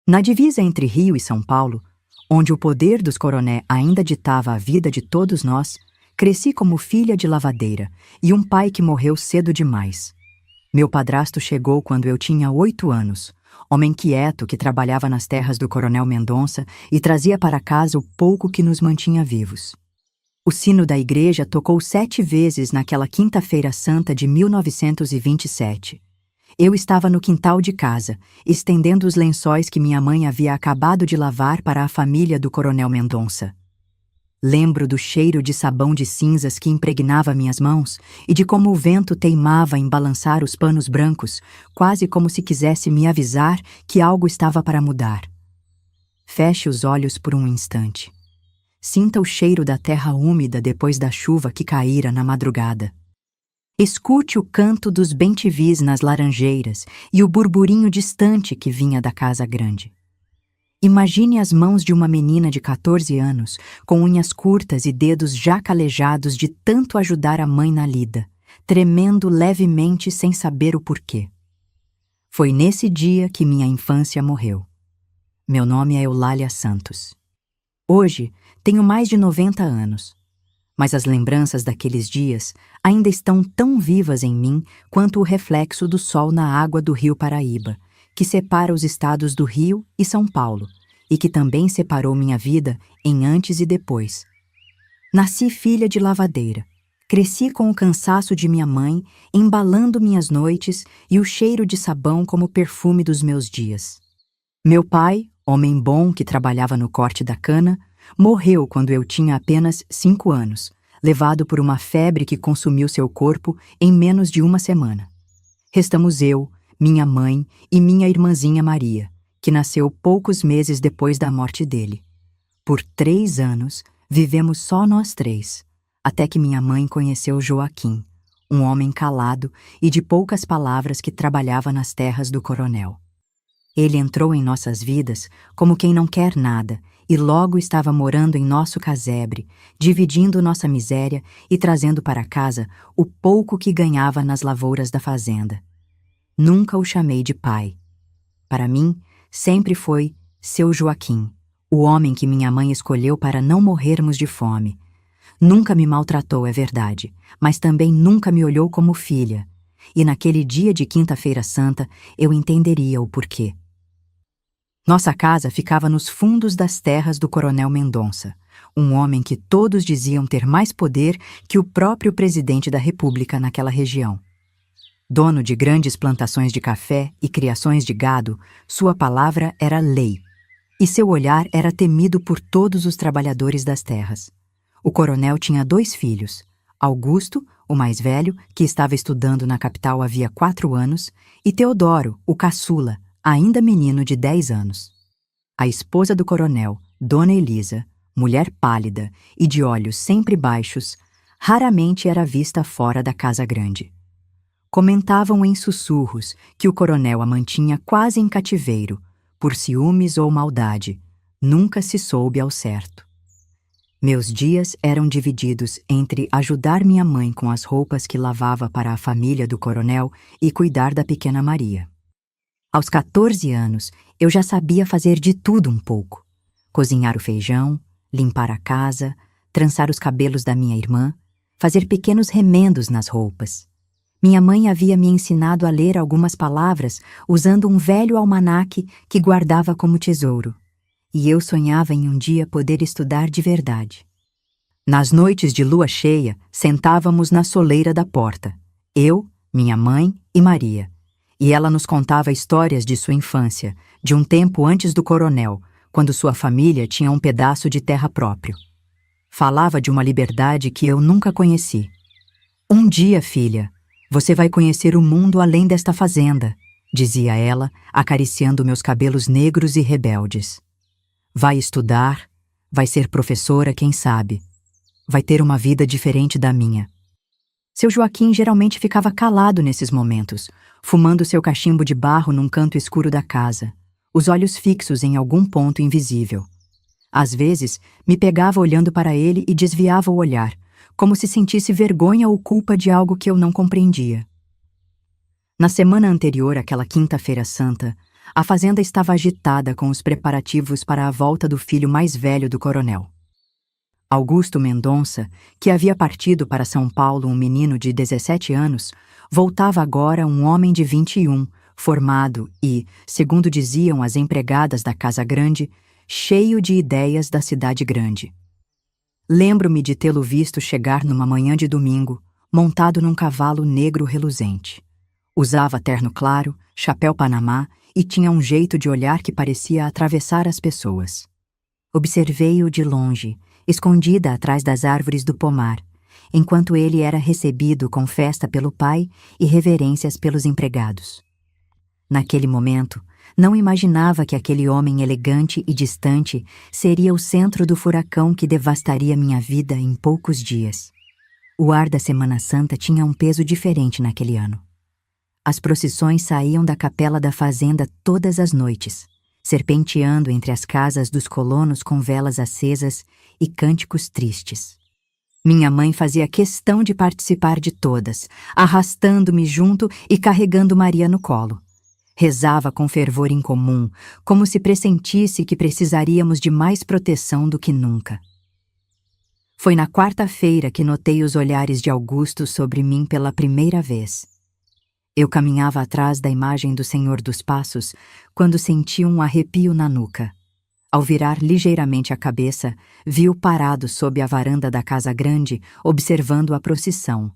Na divisa entre Rio e São Paulo, onde o poder dos coroné ainda ditava a vida de todos nós, cresci como filha de lavadeira e um pai que morreu cedo demais. Meu padrasto chegou quando eu tinha 8 anos, homem quieto que trabalhava nas terras do Coronel Mendonça e trazia para casa o pouco que nos mantinha vivos. O sino da igreja tocou 7 vezes naquela quinta-feira santa de 1927. Eu estava no quintal de casa, estendendo os lençóis que minha mãe havia acabado de lavar para a família do Coronel Mendonça. Lembro do cheiro de sabão de cinzas que impregnava minhas mãos e de como o vento teimava em balançar os panos brancos, quase como se quisesse me avisar que algo estava para mudar. Feche os olhos por um instante. Sinta o cheiro da terra úmida depois da chuva que caíra na madrugada. Escute o canto dos bentivis nas laranjeiras e o burburinho distante que vinha da casa grande. Imagine as mãos de uma menina de 14 anos, com unhas curtas e dedos já calejados de tanto ajudar a mãe na lida, tremendo levemente sem saber o porquê. Foi nesse dia que minha infância morreu. Meu nome é Eulália Santos. Hoje, tenho mais de 90 anos. Mas as lembranças daqueles dias ainda estão tão vivas em mim quanto o reflexo do sol na água do rio Paraíba, que separa os estados do Rio e São Paulo, e que também separou minha vida em antes e depois. Nasci filha de lavadeira. Cresci com o cansaço de minha mãe, embalando minhas noites e o cheiro de sabão como perfume dos meus dias. Meu pai, homem bom que trabalhava no corte da cana, morreu quando eu tinha apenas 5 anos, levado por uma febre que consumiu seu corpo em menos de uma semana. Restamos eu, minha mãe e minha irmãzinha Maria, que nasceu poucos meses depois da morte dele. Por 3 anos, vivemos só nós 3, até que minha mãe conheceu Joaquim, um homem calado e de poucas palavras que trabalhava nas terras do coronel. Ele entrou em nossas vidas como quem não quer nada e logo estava morando em nosso casebre, dividindo nossa miséria e trazendo para casa o pouco que ganhava nas lavouras da fazenda. Nunca o chamei de pai. Para mim, sempre foi seu Joaquim, o homem que minha mãe escolheu para não morrermos de fome. Nunca me maltratou, é verdade, mas também nunca me olhou como filha. E naquele dia de Quinta-feira Santa, eu entenderia o porquê. Nossa casa ficava nos fundos das terras do Coronel Mendonça, um homem que todos diziam ter mais poder que o próprio presidente da República naquela região. Dono de grandes plantações de café e criações de gado, sua palavra era lei, e seu olhar era temido por todos os trabalhadores das terras. O coronel tinha 2 filhos, Augusto, o mais velho, que estava estudando na capital havia 4 anos, e Teodoro, o caçula, ainda menino de 10 anos. A esposa do coronel, Dona Elisa, mulher pálida e de olhos sempre baixos, raramente era vista fora da casa grande. Comentavam em sussurros que o coronel a mantinha quase em cativeiro, por ciúmes ou maldade. Nunca se soube ao certo. Meus dias eram divididos entre ajudar minha mãe com as roupas que lavava para a família do coronel e cuidar da pequena Maria. Aos 14 anos, eu já sabia fazer de tudo um pouco. Cozinhar o feijão, limpar a casa, trançar os cabelos da minha irmã, fazer pequenos remendos nas roupas. Minha mãe havia me ensinado a ler algumas palavras usando um velho almanaque que guardava como tesouro. E eu sonhava em um dia poder estudar de verdade. Nas noites de lua cheia, sentávamos na soleira da porta. Eu, minha mãe e Maria. E ela nos contava histórias de sua infância, de um tempo antes do coronel, quando sua família tinha um pedaço de terra próprio. Falava de uma liberdade que eu nunca conheci. Um dia, filha, você vai conhecer o mundo além desta fazenda, dizia ela, acariciando meus cabelos negros e rebeldes. Vai estudar, vai ser professora, quem sabe. Vai ter uma vida diferente da minha. Seu Joaquim geralmente ficava calado nesses momentos, fumando seu cachimbo de barro num canto escuro da casa, os olhos fixos em algum ponto invisível. Às vezes, me pegava olhando para ele e desviava o olhar, como se sentisse vergonha ou culpa de algo que eu não compreendia. Na semana anterior àquela Quinta-feira Santa, A fazenda estava agitada com os preparativos para a volta do filho mais velho do coronel. Augusto Mendonça, que havia partido para São Paulo um menino de 17 anos, voltava agora um homem de 21, formado e, segundo diziam as empregadas da Casa Grande, cheio de ideias da cidade grande. Lembro-me de tê-lo visto chegar numa manhã de domingo, montado num cavalo negro reluzente. Usava terno claro, chapéu panamá e tinha um jeito de olhar que parecia atravessar as pessoas. Observei-o de longe, escondida atrás das árvores do pomar, enquanto ele era recebido com festa pelo pai e reverências pelos empregados. Naquele momento, não imaginava que aquele homem elegante e distante seria o centro do furacão que devastaria minha vida em poucos dias. O ar da Semana Santa tinha um peso diferente naquele ano. As procissões saíam da capela da fazenda todas as noites, serpenteando entre as casas dos colonos com velas acesas e cânticos tristes. Minha mãe fazia questão de participar de todas, arrastando-me junto e carregando Maria no colo. Rezava com fervor incomum, como se pressentisse que precisaríamos de mais proteção do que nunca. Foi na quarta-feira que notei os olhares de Augusto sobre mim pela primeira vez. Eu caminhava atrás da imagem do Senhor dos Passos quando senti um arrepio na nuca. Ao virar ligeiramente a cabeça, vi-o parado sob a varanda da Casa Grande, observando a procissão.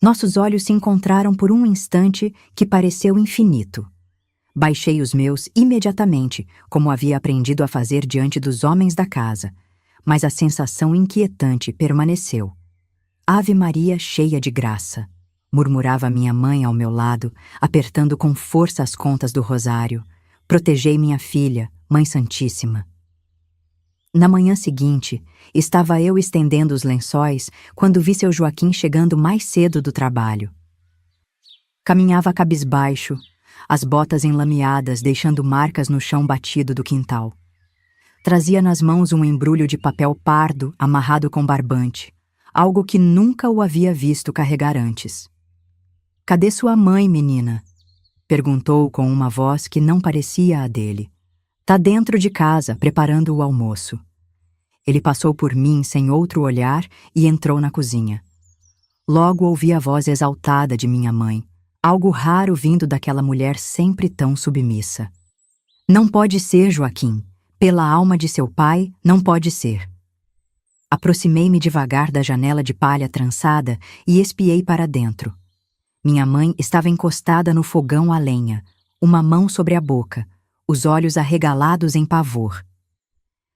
Nossos olhos se encontraram por um instante que pareceu infinito. Baixei os meus imediatamente, como havia aprendido a fazer diante dos homens da casa, mas a sensação inquietante permaneceu. Ave Maria cheia de graça, murmurava minha mãe ao meu lado, apertando com força as contas do rosário. Protegei minha filha, Mãe Santíssima. Na manhã seguinte, estava eu estendendo os lençóis quando vi seu Joaquim chegando mais cedo do trabalho. Caminhava cabisbaixo, as botas enlameadas deixando marcas no chão batido do quintal. Trazia nas mãos um embrulho de papel pardo amarrado com barbante, algo que nunca o havia visto carregar antes. "Cadê sua mãe, menina?" perguntou com uma voz que não parecia a dele. "Tá dentro de casa, preparando o almoço." Ele passou por mim sem outro olhar e entrou na cozinha. Logo ouvi a voz exaltada de minha mãe, algo raro vindo daquela mulher sempre tão submissa. "Não pode ser, Joaquim. Pela alma de seu pai, não pode ser." Aproximei-me devagar da janela de palha trançada e espiei para dentro. Minha mãe estava encostada no fogão a lenha, uma mão sobre a boca, os olhos arregalados em pavor.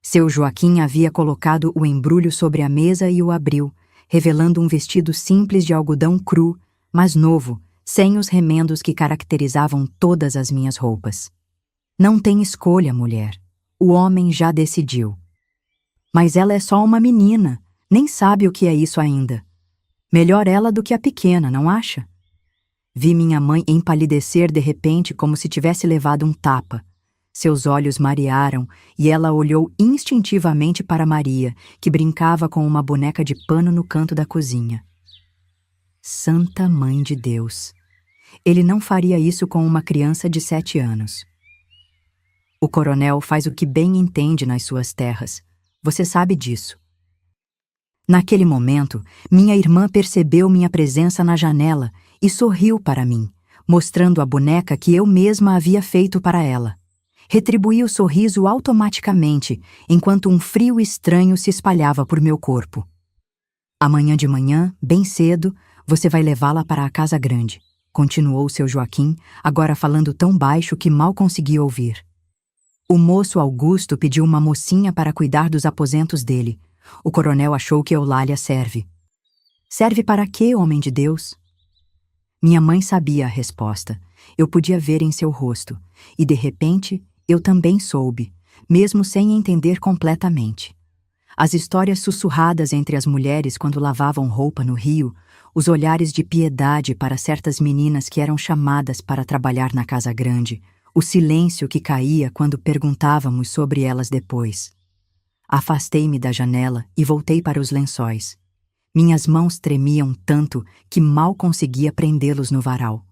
Seu Joaquim havia colocado o embrulho sobre a mesa e o abriu, revelando um vestido simples de algodão cru, mas novo, sem os remendos que caracterizavam todas as minhas roupas. "Não tem escolha, mulher. O homem já decidiu." "Mas ela é só uma menina, nem sabe o que é isso ainda. Melhor ela do que a pequena, não acha?" Vi minha mãe empalidecer de repente como se tivesse levado um tapa. Seus olhos marearam e ela olhou instintivamente para Maria, que brincava com uma boneca de pano no canto da cozinha. Santa Mãe de Deus! Ele não faria isso com uma criança de 7 anos. O coronel faz o que bem entende nas suas terras. Você sabe disso. Naquele momento, minha irmã percebeu minha presença na janela e sorriu para mim, mostrando a boneca que eu mesma havia feito para ela. Retribuí o sorriso automaticamente, enquanto um frio estranho se espalhava por meu corpo. "Amanhã de manhã, bem cedo, você vai levá-la para a Casa Grande", continuou seu Joaquim, agora falando tão baixo que mal consegui ouvir. O moço Augusto pediu uma mocinha para cuidar dos aposentos dele. O coronel achou que Eulália serve. "Serve para quê, homem de Deus?" Minha mãe sabia a resposta. Eu podia ver em seu rosto. E, de repente, eu também soube, mesmo sem entender completamente. As histórias sussurradas entre as mulheres quando lavavam roupa no rio, os olhares de piedade para certas meninas que eram chamadas para trabalhar na Casa Grande, o silêncio que caía quando perguntávamos sobre elas depois. Afastei-me da janela e voltei para os lençóis. Minhas mãos tremiam tanto que mal conseguia prendê-los no varal.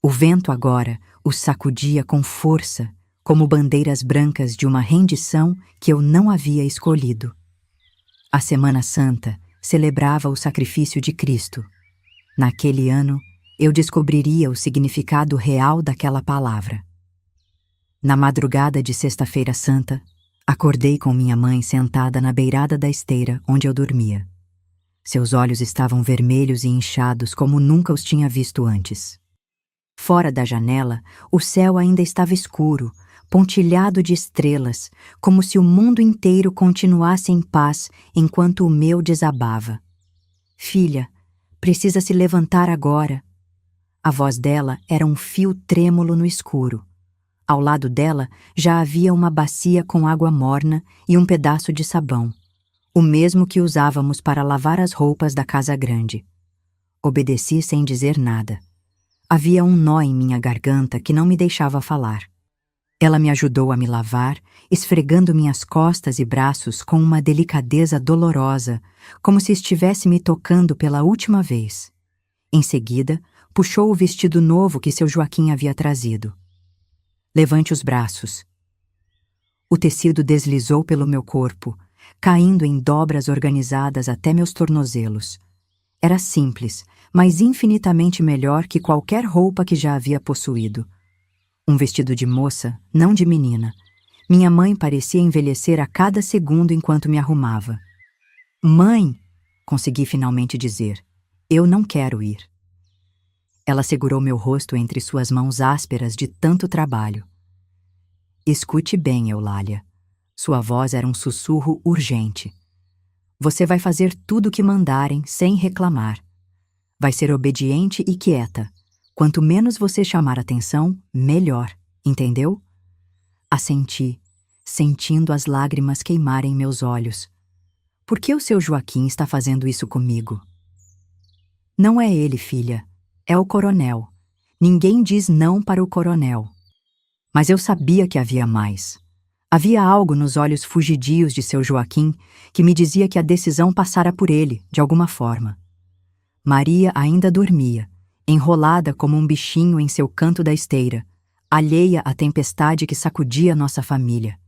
O vento agora, Os sacudia com força, como bandeiras brancas de uma rendição que eu não havia escolhido. A Semana Santa celebrava o sacrifício de Cristo. Naquele ano, eu descobriria o significado real daquela palavra. Na madrugada de Sexta-feira Santa, acordei com minha mãe sentada na beirada da esteira onde eu dormia. Seus olhos estavam vermelhos e inchados como nunca os tinha visto antes. Fora da janela, o céu ainda estava escuro, pontilhado de estrelas, como se o mundo inteiro continuasse em paz enquanto o meu desabava. Filha, precisa se levantar agora. A voz dela era um fio trêmulo no escuro. Ao lado dela já havia uma bacia com água morna e um pedaço de sabão, o mesmo que usávamos para lavar as roupas da casa grande. Obedeci sem dizer nada. Havia um nó em minha garganta que não me deixava falar. Ela me ajudou a me lavar, esfregando minhas costas e braços com uma delicadeza dolorosa, como se estivesse me tocando pela última vez. Em seguida, puxou o vestido novo que seu Joaquim havia trazido. Levante os braços. O tecido deslizou pelo meu corpo, caindo em dobras organizadas até meus tornozelos. Era simples, mas infinitamente melhor que qualquer roupa que já havia possuído. Um vestido de moça, não de menina. Minha mãe parecia envelhecer a cada segundo enquanto me arrumava. Mãe, consegui finalmente dizer, eu não quero ir. Ela segurou meu rosto entre suas mãos ásperas de tanto trabalho. Escute bem, Eulália. Sua voz era um sussurro urgente. Você vai fazer tudo o que mandarem, sem reclamar. Vai ser obediente e quieta. Quanto menos você chamar atenção, melhor, entendeu? Assenti, sentindo as lágrimas queimarem meus olhos. Por que o seu Joaquim está fazendo isso comigo? Não é ele, filha. É o coronel. Ninguém diz não para o coronel. Mas eu sabia que havia mais. Havia algo nos olhos fugidios de seu Joaquim que me dizia que a decisão passara por ele, de alguma forma. Maria ainda dormia, enrolada como um bichinho em seu canto da esteira, alheia à tempestade que sacudia nossa família.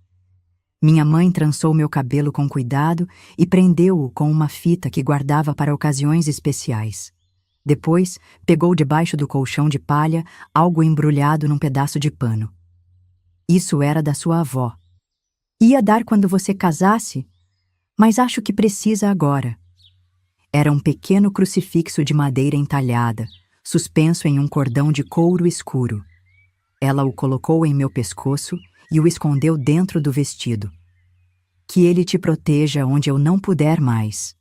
Minha mãe trançou meu cabelo com cuidado e prendeu-o com uma fita que guardava para ocasiões especiais. Depois, pegou debaixo do colchão de palha algo embrulhado num pedaço de pano. Isso era da sua avó. Ia dar quando você casasse, mas acho que precisa agora. Era um pequeno crucifixo de madeira entalhada, suspenso em um cordão de couro escuro. Ela o colocou em meu pescoço e o escondeu dentro do vestido. Que ele te proteja onde eu não puder mais.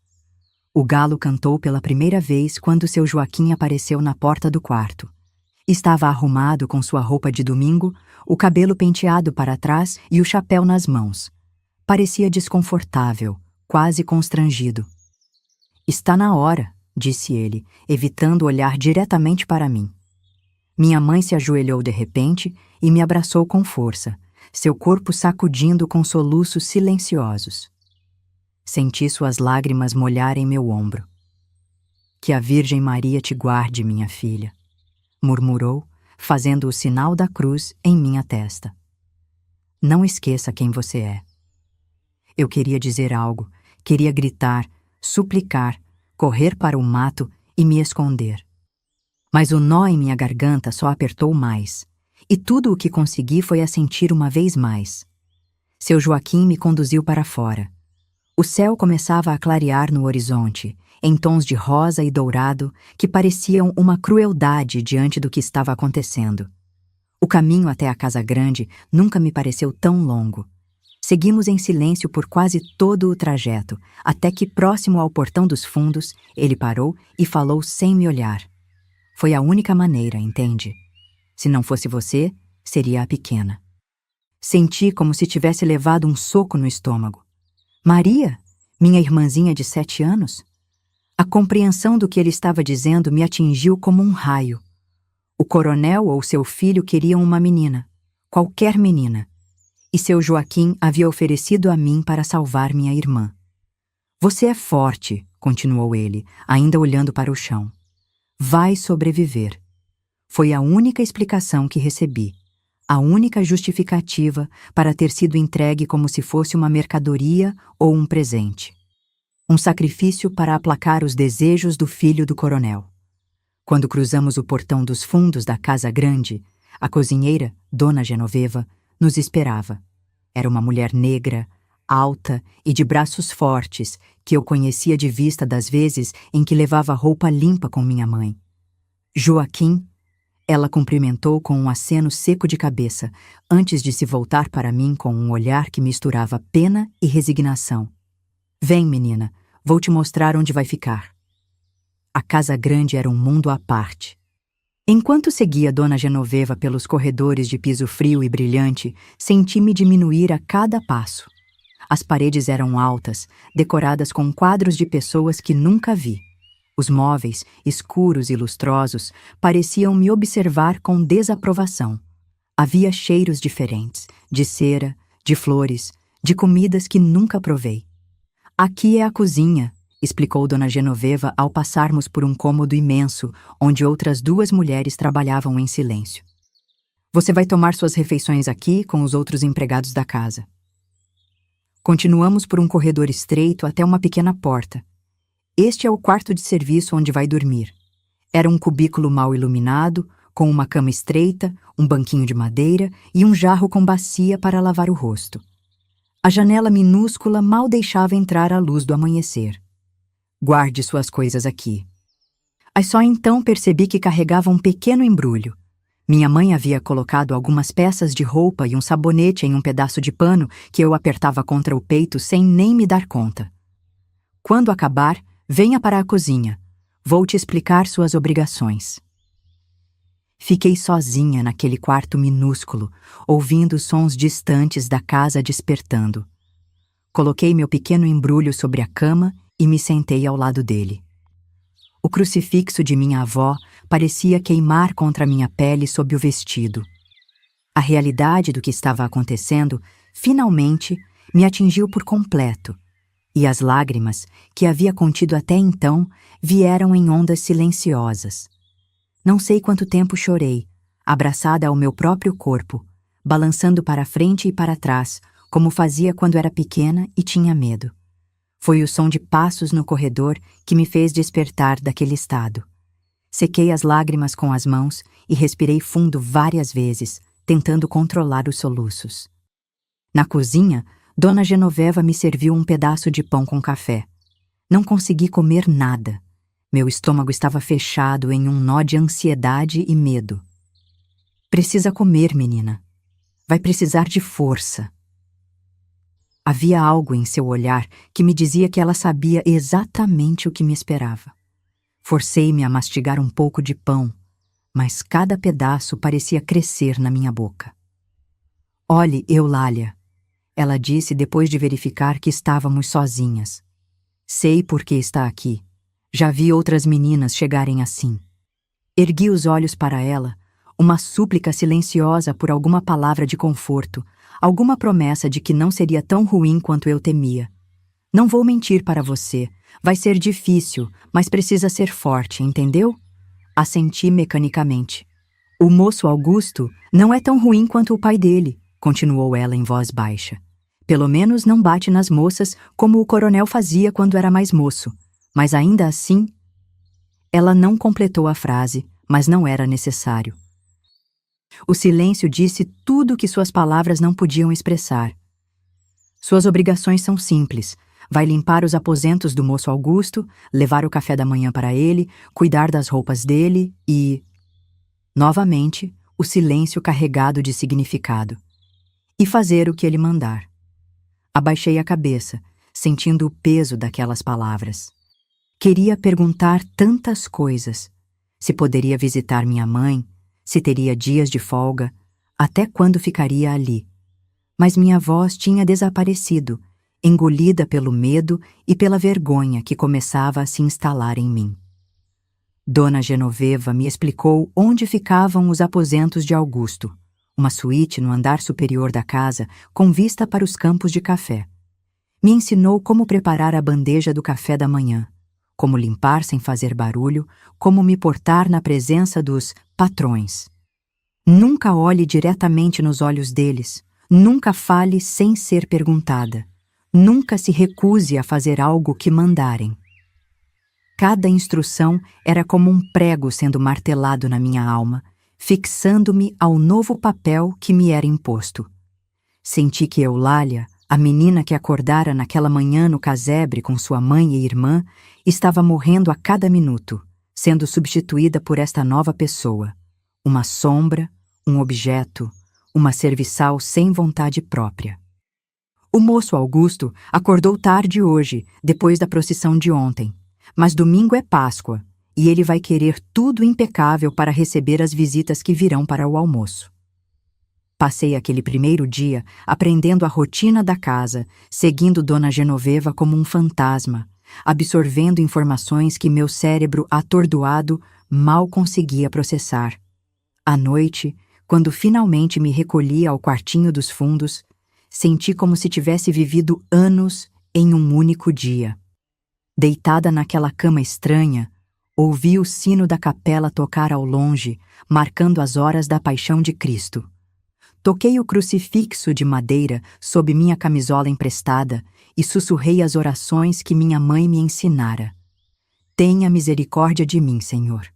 O galo cantou pela primeira vez quando seu Joaquim apareceu na porta do quarto. Estava arrumado com sua roupa de domingo, o cabelo penteado para trás e o chapéu nas mãos. Parecia desconfortável, quase constrangido. Está na hora, disse ele, evitando olhar diretamente para mim. Minha mãe se ajoelhou de repente e me abraçou com força, seu corpo sacudindo com soluços silenciosos. Senti suas lágrimas molharem meu ombro. Que a Virgem Maria te guarde, minha filha, murmurou, fazendo o sinal da cruz em minha testa. Não esqueça quem você é. Eu queria dizer algo, queria gritar, suplicar, correr para o mato e me esconder. Mas o nó em minha garganta só apertou mais, e tudo o que consegui foi assentir uma vez mais. Seu Joaquim me conduziu para fora. O céu começava a clarear no horizonte, em tons de rosa e dourado que pareciam uma crueldade diante do que estava acontecendo. O caminho até a casa grande nunca me pareceu tão longo. Seguimos em silêncio por quase todo o trajeto, até que, próximo ao portão dos fundos, ele parou e falou sem me olhar. Foi a única maneira, entende? Se não fosse você, seria a pequena. Senti como se tivesse levado um soco no estômago. Maria? Minha irmãzinha de 7 anos? A compreensão do que ele estava dizendo me atingiu como um raio. O coronel ou seu filho queriam uma menina, qualquer menina. E seu Joaquim havia oferecido a mim para salvar minha irmã. Você é forte, continuou ele, ainda olhando para o chão. Vai sobreviver. Foi a única explicação que recebi, a única justificativa para ter sido entregue como se fosse uma mercadoria ou um presente. Um sacrifício para aplacar os desejos do filho do coronel. Quando cruzamos o portão dos fundos da casa grande, a cozinheira, Dona Genoveva, nos esperava. Era uma mulher negra, alta e de braços fortes, que eu conhecia de vista das vezes em que levava roupa limpa com minha mãe. Joaquim, ela cumprimentou com um aceno seco de cabeça, antes de se voltar para mim com um olhar que misturava pena e resignação. Vem, menina, vou te mostrar onde vai ficar. A casa grande era um mundo à parte. Enquanto seguia Dona Genoveva pelos corredores de piso frio e brilhante, senti-me diminuir a cada passo. As paredes eram altas, decoradas com quadros de pessoas que nunca vi. Os móveis, escuros e lustrosos, pareciam me observar com desaprovação. Havia cheiros diferentes, de cera, de flores, de comidas que nunca provei. Aqui é a cozinha, explicou Dona Genoveva ao passarmos por um cômodo imenso, onde outras 2 mulheres trabalhavam em silêncio. Você vai tomar suas refeições aqui com os outros empregados da casa. Continuamos por um corredor estreito até uma pequena porta. Este é o quarto de serviço onde vai dormir. Era um cubículo mal iluminado, com uma cama estreita, um banquinho de madeira e um jarro com bacia para lavar o rosto. A janela minúscula mal deixava entrar a luz do amanhecer. Guarde suas coisas aqui. Aí só então percebi que carregava um pequeno embrulho. Minha mãe havia colocado algumas peças de roupa e um sabonete em um pedaço de pano que eu apertava contra o peito sem nem me dar conta. Quando acabar, venha para a cozinha. Vou te explicar suas obrigações. Fiquei sozinha naquele quarto minúsculo, ouvindo os sons distantes da casa despertando. Coloquei meu pequeno embrulho sobre a cama e me sentei ao lado dele. O crucifixo de minha avó parecia queimar contra minha pele sob o vestido. A realidade do que estava acontecendo, finalmente, me atingiu por completo, e as lágrimas, que havia contido até então, vieram em ondas silenciosas. Não sei quanto tempo chorei, abraçada ao meu próprio corpo, balançando para frente e para trás, como fazia quando era pequena e tinha medo. Foi o som de passos no corredor que me fez despertar daquele estado. Sequei as lágrimas com as mãos e respirei fundo várias vezes, tentando controlar os soluços. Na cozinha, Dona Genoveva me serviu um pedaço de pão com café. Não consegui comer nada. Meu estômago estava fechado em um nó de ansiedade e medo. Precisa comer, menina. Vai precisar de força. Havia algo em seu olhar que me dizia que ela sabia exatamente o que me esperava. Forcei-me a mastigar um pouco de pão, mas cada pedaço parecia crescer na minha boca. Olhe, Eulália, ela disse depois de verificar que estávamos sozinhas. Sei por que está aqui. Já vi outras meninas chegarem assim. Ergui os olhos para ela, uma súplica silenciosa por alguma palavra de conforto, alguma promessa de que não seria tão ruim quanto eu temia. Não vou mentir para você. Vai ser difícil, mas precisa ser forte, entendeu? Assenti mecanicamente. O moço Augusto não é tão ruim quanto o pai dele, continuou ela em voz baixa. Pelo menos não bate nas moças como o coronel fazia quando era mais moço. Mas ainda assim... Ela não completou a frase, mas não era necessário. O silêncio disse tudo o que suas palavras não podiam expressar. Suas obrigações são simples. Vai limpar os aposentos do moço Augusto, levar o café da manhã para ele, cuidar das roupas dele e... Novamente, o silêncio carregado de significado. E fazer o que ele mandar. Abaixei a cabeça, sentindo o peso daquelas palavras. Queria perguntar tantas coisas. Se poderia visitar minha mãe, se teria dias de folga, até quando ficaria ali. Mas minha voz tinha desaparecido, engolida pelo medo e pela vergonha que começava a se instalar em mim. Dona Genoveva me explicou onde ficavam os aposentos de Augusto, uma suíte no andar superior da casa com vista para os campos de café. Me ensinou como preparar a bandeja do café da manhã, como limpar sem fazer barulho, como me portar na presença dos patrões. Nunca olhe diretamente nos olhos deles, nunca fale sem ser perguntada, nunca se recuse a fazer algo que mandarem. Cada instrução era como um prego sendo martelado na minha alma, fixando-me ao novo papel que me era imposto. Senti que Eulália, a menina que acordara naquela manhã no casebre com sua mãe e irmã, estava morrendo a cada minuto, sendo substituída por esta nova pessoa, uma sombra, um objeto, uma serviçal sem vontade própria. O moço Augusto acordou tarde hoje, depois da procissão de ontem, mas domingo é Páscoa, e ele vai querer tudo impecável para receber as visitas que virão para o almoço. Passei aquele primeiro dia aprendendo a rotina da casa, seguindo Dona Genoveva como um fantasma, absorvendo informações que meu cérebro atordoado mal conseguia processar. À noite, quando finalmente me recolhi ao quartinho dos fundos, senti como se tivesse vivido anos em um único dia. Deitada naquela cama estranha, ouvi o sino da capela tocar ao longe, marcando as horas da paixão de Cristo. Toquei o crucifixo de madeira sob minha camisola emprestada e sussurrei as orações que minha mãe me ensinara. Tenha misericórdia de mim, Senhor.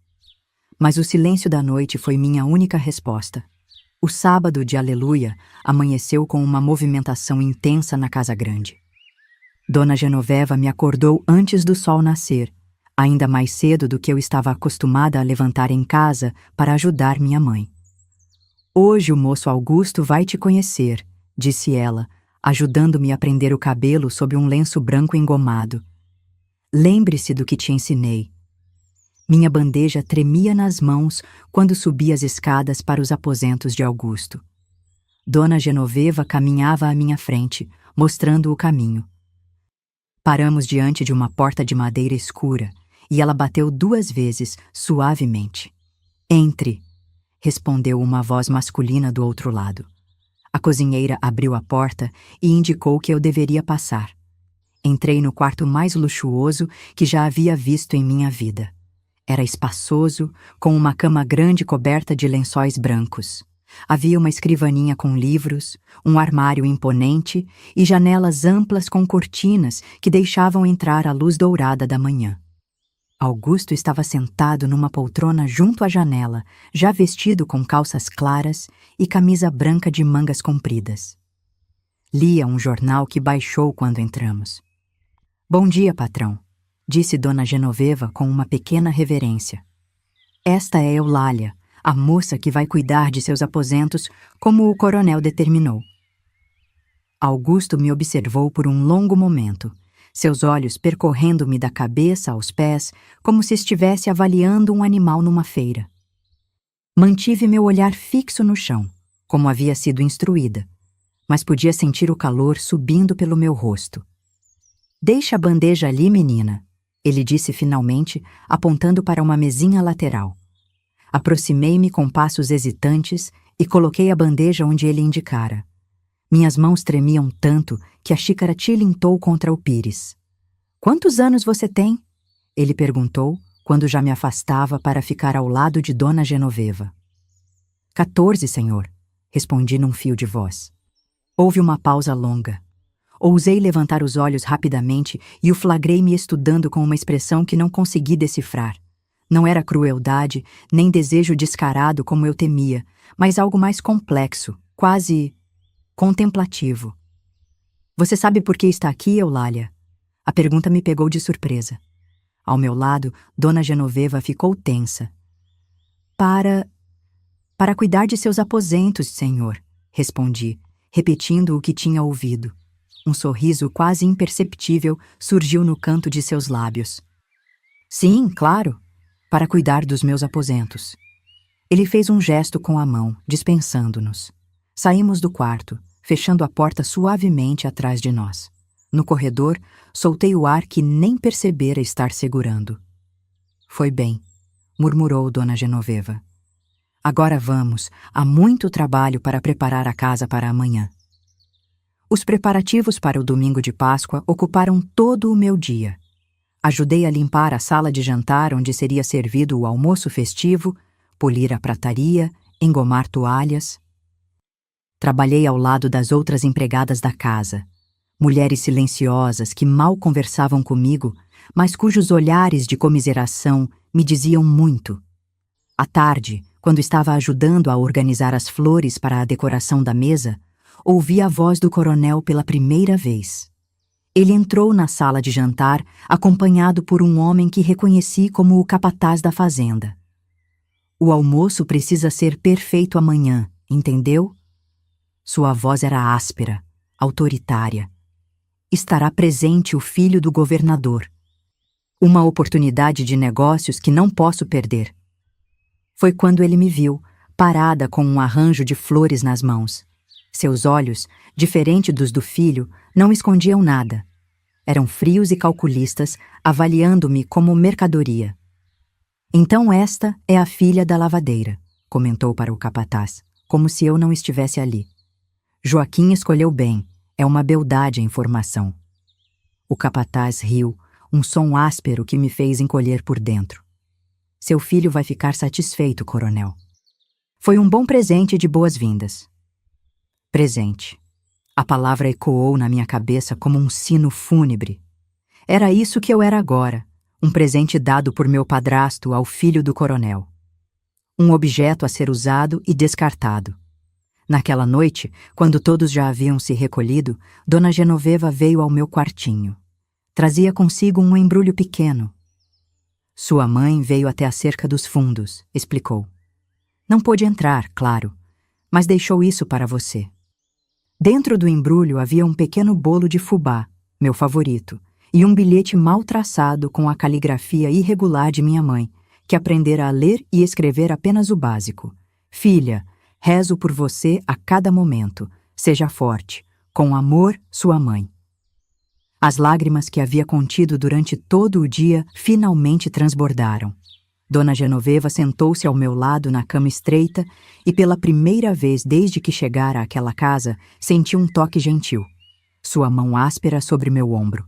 Mas o silêncio da noite foi minha única resposta. O sábado de Aleluia amanheceu com uma movimentação intensa na casa grande. Dona Genoveva me acordou antes do sol nascer, ainda mais cedo do que eu estava acostumada a levantar em casa para ajudar minha mãe. Hoje o moço Augusto vai te conhecer, disse ela, ajudando-me a prender o cabelo sob um lenço branco engomado. Lembre-se do que te ensinei. Minha bandeja tremia nas mãos quando subi as escadas para os aposentos de Augusto. Dona Genoveva caminhava à minha frente, mostrando o caminho. Paramos diante de uma porta de madeira escura e ela bateu 2 vezes, suavemente. Entre, respondeu uma voz masculina do outro lado. A cozinheira abriu a porta e indicou que eu deveria passar. Entrei no quarto mais luxuoso que já havia visto em minha vida. Era espaçoso, com uma cama grande coberta de lençóis brancos. Havia uma escrivaninha com livros, um armário imponente e janelas amplas com cortinas que deixavam entrar a luz dourada da manhã. Augusto estava sentado numa poltrona junto à janela, já vestido com calças claras e camisa branca de mangas compridas. Lia um jornal que baixou quando entramos. Bom dia, patrão, disse Dona Genoveva com uma pequena reverência. Esta é Eulália, a moça que vai cuidar de seus aposentos, como o coronel determinou. Augusto me observou por um longo momento, seus olhos percorrendo-me da cabeça aos pés, como se estivesse avaliando um animal numa feira. Mantive meu olhar fixo no chão, como havia sido instruída, mas podia sentir o calor subindo pelo meu rosto. Deixa a bandeja ali, menina, ele disse finalmente, apontando para uma mesinha lateral. Aproximei-me com passos hesitantes e coloquei a bandeja onde ele indicara. Minhas mãos tremiam tanto que a xícara tilintou contra o pires. Quantos anos você tem? Ele perguntou, quando já me afastava para ficar ao lado de Dona Genoveva. 14, senhor, respondi num fio de voz. Houve uma pausa longa. Ousei levantar os olhos rapidamente e o flagrei me estudando com uma expressão que não consegui decifrar. Não era crueldade, nem desejo descarado como eu temia, mas algo mais complexo, quase contemplativo. Você sabe por que está aqui, Eulália? A pergunta me pegou de surpresa. Ao meu lado, Dona Genoveva ficou tensa. Para cuidar de seus aposentos, senhor, respondi, repetindo o que tinha ouvido. Um sorriso quase imperceptível surgiu no canto de seus lábios. Sim, claro, para cuidar dos meus aposentos. Ele fez um gesto com a mão, dispensando-nos. Saímos do quarto, fechando a porta suavemente atrás de nós. No corredor, soltei o ar que nem percebera estar segurando. Foi bem, murmurou Dona Genoveva. Agora vamos, há muito trabalho para preparar a casa para amanhã. Os preparativos para o domingo de Páscoa ocuparam todo o meu dia. Ajudei a limpar a sala de jantar onde seria servido o almoço festivo, polir a prataria, engomar toalhas. Trabalhei ao lado das outras empregadas da casa, mulheres silenciosas que mal conversavam comigo, mas cujos olhares de comiseração me diziam muito. À tarde, quando estava ajudando a organizar as flores para a decoração da mesa, ouvi a voz do coronel pela primeira vez. Ele entrou na sala de jantar acompanhado por um homem que reconheci como o capataz da fazenda. O almoço precisa ser perfeito amanhã, entendeu? Sua voz era áspera, autoritária. Estará presente o filho do governador. Uma oportunidade de negócios que não posso perder. Foi quando ele me viu, parada com um arranjo de flores nas mãos. Seus olhos, diferente dos do filho, não escondiam nada. Eram frios e calculistas, avaliando-me como mercadoria. Então esta é a filha da lavadeira, comentou para o capataz, como se eu não estivesse ali. Joaquim escolheu bem, é uma beldade a informação. O capataz riu, um som áspero que me fez encolher por dentro. Seu filho vai ficar satisfeito, coronel. Foi um bom presente de boas-vindas. Presente. A palavra ecoou na minha cabeça como um sino fúnebre. Era isso que eu era agora, um presente dado por meu padrasto ao filho do coronel. Um objeto a ser usado e descartado. Naquela noite, quando todos já haviam se recolhido, Dona Genoveva veio ao meu quartinho. Trazia consigo um embrulho pequeno. Sua mãe veio até a cerca dos fundos, explicou. Não pôde entrar, claro, mas deixou isso para você. Dentro do embrulho havia um pequeno bolo de fubá, meu favorito, e um bilhete mal traçado com a caligrafia irregular de minha mãe, que aprendera a ler e escrever apenas o básico. Filha, rezo por você a cada momento. Seja forte. Com amor, sua mãe. As lágrimas que havia contido durante todo o dia finalmente transbordaram. Dona Genoveva sentou-se ao meu lado na cama estreita e pela primeira vez desde que chegara àquela casa, senti um toque gentil. Sua mão áspera sobre meu ombro.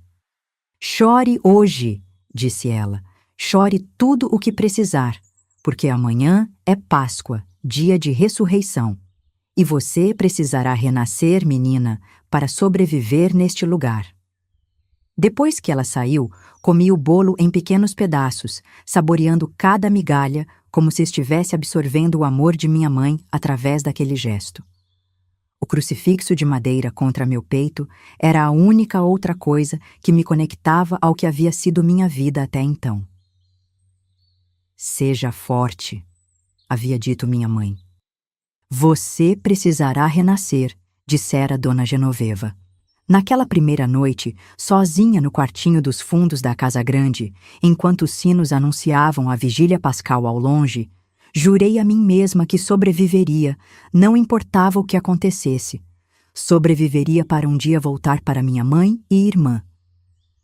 Chore hoje, disse ela. Chore tudo o que precisar, porque amanhã é Páscoa, dia de ressurreição. E você precisará renascer, menina, para sobreviver neste lugar. Depois que ela saiu, comi o bolo em pequenos pedaços, saboreando cada migalha como se estivesse absorvendo o amor de minha mãe através daquele gesto. O crucifixo de madeira contra meu peito era a única outra coisa que me conectava ao que havia sido minha vida até então. Seja forte, havia dito minha mãe. Você precisará renascer, dissera Dona Genoveva. Naquela primeira noite, sozinha no quartinho dos fundos da casa grande, enquanto os sinos anunciavam a vigília pascal ao longe, jurei a mim mesma que sobreviveria, não importava o que acontecesse. Sobreviveria para um dia voltar para minha mãe e irmã.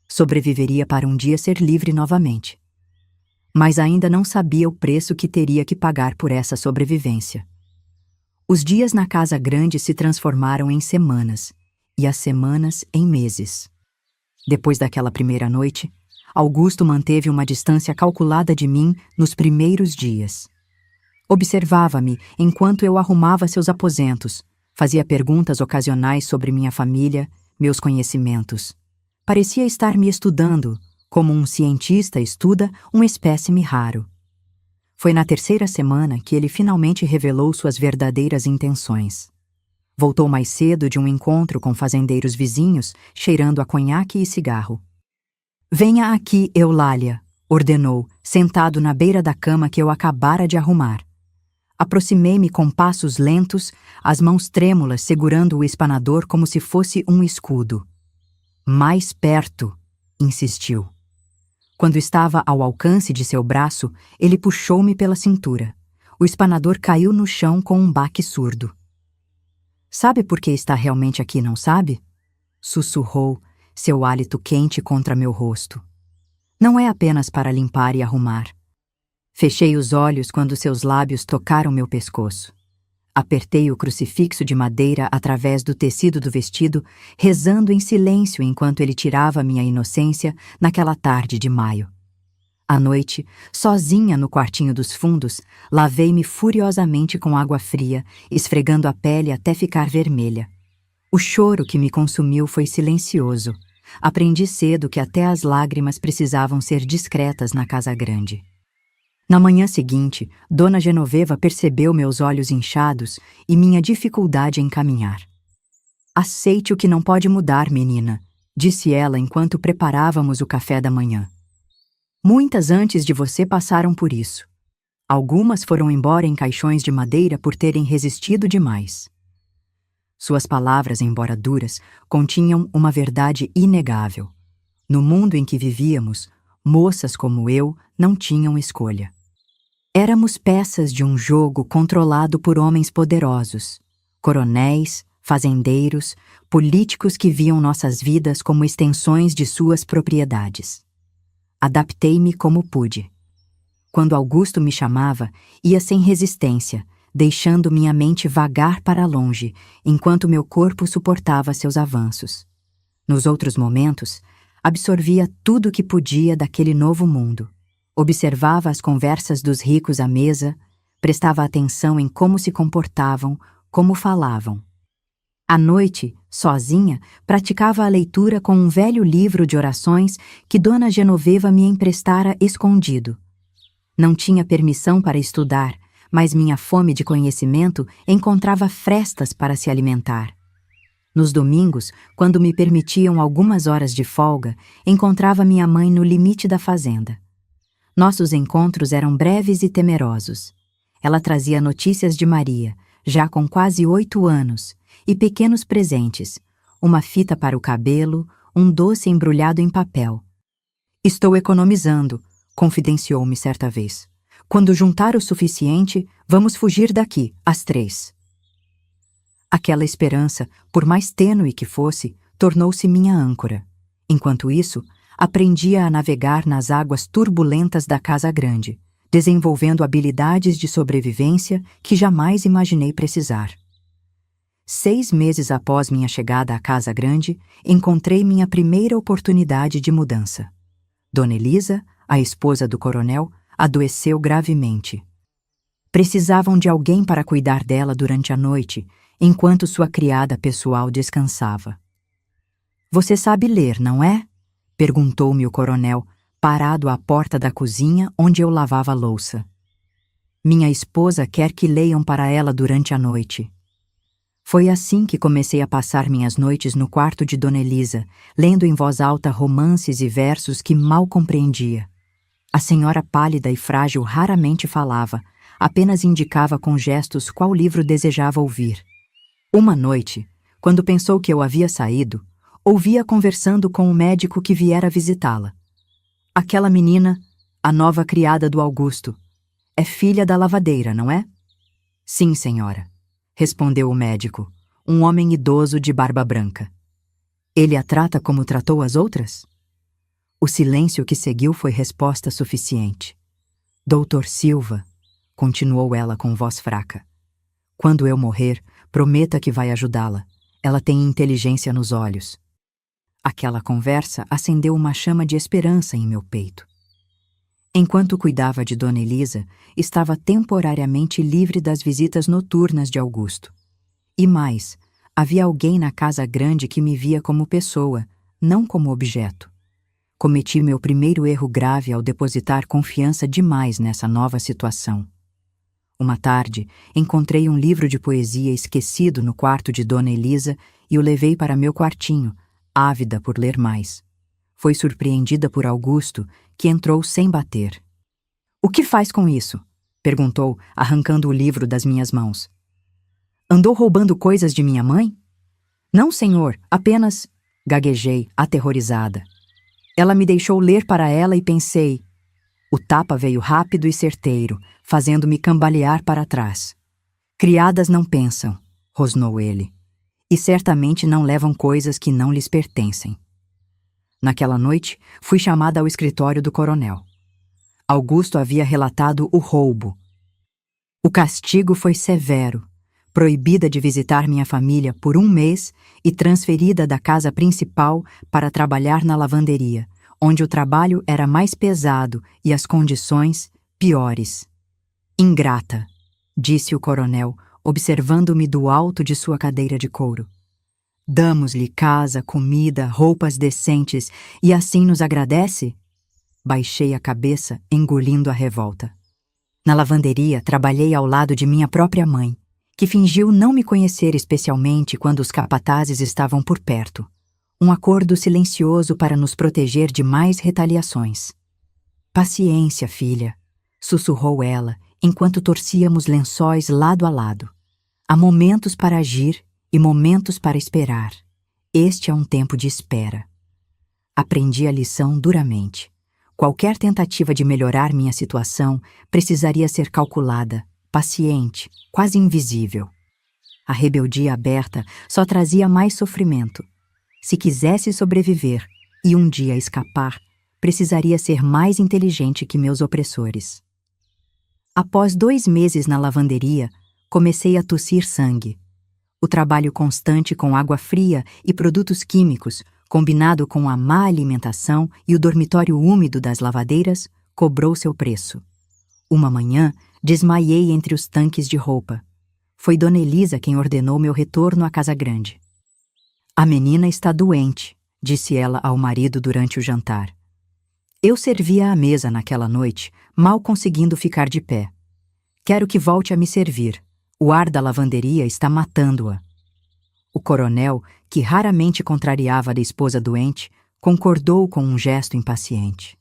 Sobreviveria para um dia ser livre novamente. Mas ainda não sabia o preço que teria que pagar por essa sobrevivência. Os dias na casa grande se transformaram em semanas, e as semanas em meses. Depois daquela primeira noite, Augusto manteve uma distância calculada de mim nos primeiros dias. Observava-me enquanto eu arrumava seus aposentos, fazia perguntas ocasionais sobre minha família, meus conhecimentos. Parecia estar me estudando, como um cientista estuda um espécime raro. Foi na terceira semana que ele finalmente revelou suas verdadeiras intenções. Voltou mais cedo de um encontro com fazendeiros vizinhos, cheirando a conhaque e cigarro. Venha aqui, Eulália, ordenou, sentado na beira da cama que eu acabara de arrumar. Aproximei-me com passos lentos, as mãos trêmulas segurando o espanador como se fosse um escudo. Mais perto, insistiu. Quando estava ao alcance de seu braço, ele puxou-me pela cintura. O espanador caiu no chão com um baque surdo. Sabe por que está realmente aqui, não sabe? Sussurrou, seu hálito quente contra meu rosto. Não é apenas para limpar e arrumar. Fechei os olhos quando seus lábios tocaram meu pescoço. Apertei o crucifixo de madeira através do tecido do vestido, rezando em silêncio enquanto ele tirava minha inocência naquela tarde de maio. À noite, sozinha no quartinho dos fundos, lavei-me furiosamente com água fria, esfregando a pele até ficar vermelha. O choro que me consumiu foi silencioso. Aprendi cedo que até as lágrimas precisavam ser discretas na casa grande. Na manhã seguinte, Dona Genoveva percebeu meus olhos inchados e minha dificuldade em caminhar. "Aceite o que não pode mudar, menina", disse ela enquanto preparávamos o café da manhã. "Muitas antes de você passaram por isso. Algumas foram embora em caixões de madeira por terem resistido demais." Suas palavras, embora duras, continham uma verdade inegável. No mundo em que vivíamos, moças como eu não tinham escolha. Éramos peças de um jogo controlado por homens poderosos, coronéis, fazendeiros, políticos que viam nossas vidas como extensões de suas propriedades. Adaptei-me como pude. Quando Augusto me chamava, ia sem resistência, deixando minha mente vagar para longe, enquanto meu corpo suportava seus avanços. Nos outros momentos, absorvia tudo o que podia daquele novo mundo. Observava as conversas dos ricos à mesa, prestava atenção em como se comportavam, como falavam. À noite, sozinha, praticava a leitura com um velho livro de orações que Dona Genoveva me emprestara escondido. Não tinha permissão para estudar, mas minha fome de conhecimento encontrava frestas para se alimentar. Nos domingos, quando me permitiam algumas horas de folga, encontrava minha mãe no limite da fazenda. Nossos encontros eram breves e temerosos. Ela trazia notícias de Maria, já com quase 8 anos, e pequenos presentes, uma fita para o cabelo, um doce embrulhado em papel. "Estou economizando", confidenciou-me certa vez. "Quando juntar o suficiente, vamos fugir daqui, às 3. Aquela esperança, por mais tênue que fosse, tornou-se minha âncora. Enquanto isso, aprendia a navegar nas águas turbulentas da casa grande, desenvolvendo habilidades de sobrevivência que jamais imaginei precisar. 6 meses após minha chegada à casa grande, encontrei minha primeira oportunidade de mudança. Dona Elisa, a esposa do coronel, adoeceu gravemente. Precisavam de alguém para cuidar dela durante a noite, enquanto sua criada pessoal descansava. "Você sabe ler, não é?" perguntou-me o coronel, parado à porta da cozinha onde eu lavava a louça. "Minha esposa quer que leiam para ela durante a noite." Foi assim que comecei a passar minhas noites no quarto de Dona Elisa, lendo em voz alta romances e versos que mal compreendia. A senhora pálida e frágil raramente falava, apenas indicava com gestos qual livro desejava ouvir. Uma noite, quando pensou que eu havia saído, ouvia conversando com o médico que viera visitá-la. "Aquela menina, a nova criada do Augusto, é filha da lavadeira, não é?" "Sim, senhora", respondeu o médico, um homem idoso de barba branca. "Ele a trata como tratou as outras?" O silêncio que seguiu foi resposta suficiente. "Doutor Silva", continuou ela com voz fraca, "quando eu morrer, prometa que vai ajudá-la. Ela tem inteligência nos olhos." Aquela conversa acendeu uma chama de esperança em meu peito. Enquanto cuidava de Dona Elisa, estava temporariamente livre das visitas noturnas de Augusto. E mais, havia alguém na casa grande que me via como pessoa, não como objeto. Cometi meu primeiro erro grave ao depositar confiança demais nessa nova situação. Uma tarde, encontrei um livro de poesia esquecido no quarto de Dona Elisa e o levei para meu quartinho, ávida por ler mais. Foi surpreendida por Augusto, que entrou sem bater. "O que faz com isso?" perguntou, arrancando o livro das minhas mãos. "Andou roubando coisas de minha mãe?" "Não, senhor, apenas..." gaguejei, aterrorizada. Ela me deixou ler para ela e pensei. O tapa veio rápido e certeiro, fazendo-me cambalear para trás. "Criadas não pensam", rosnou ele, "e certamente não levam coisas que não lhes pertencem." Naquela noite, fui chamada ao escritório do coronel. Augusto havia relatado o roubo. O castigo foi severo, proibida de visitar minha família por 1 mês e transferida da casa principal para trabalhar na lavanderia, onde o trabalho era mais pesado e as condições piores. Ingrata, disse o coronel, observando-me do alto de sua cadeira de couro. Damos-lhe casa, comida, roupas decentes e assim nos agradece? Baixei a cabeça, engolindo a revolta. Na lavanderia, trabalhei ao lado de minha própria mãe, que fingiu não me conhecer especialmente quando os capatazes estavam por perto. Um acordo silencioso para nos proteger de mais retaliações. Paciência, filha, sussurrou ela, enquanto torcíamos lençóis lado a lado. Há momentos para agir e momentos para esperar. Este é um tempo de espera. Aprendi a lição duramente. Qualquer tentativa de melhorar minha situação precisaria ser calculada, paciente, quase invisível. A rebeldia aberta só trazia mais sofrimento. Se quisesse sobreviver e um dia escapar, precisaria ser mais inteligente que meus opressores. Após 2 meses na lavanderia, comecei a tossir sangue. O trabalho constante com água fria e produtos químicos, combinado com a má alimentação e o dormitório úmido das lavadeiras, cobrou seu preço. Uma manhã, desmaiei entre os tanques de roupa. Foi Dona Elisa quem ordenou meu retorno à casa grande. A menina está doente, disse ela ao marido durante o jantar. Eu servia à mesa naquela noite, mal conseguindo ficar de pé. Quero que volte a me servir. O ar da lavanderia está matando-a. O coronel, que raramente contrariava a esposa doente, concordou com um gesto impaciente.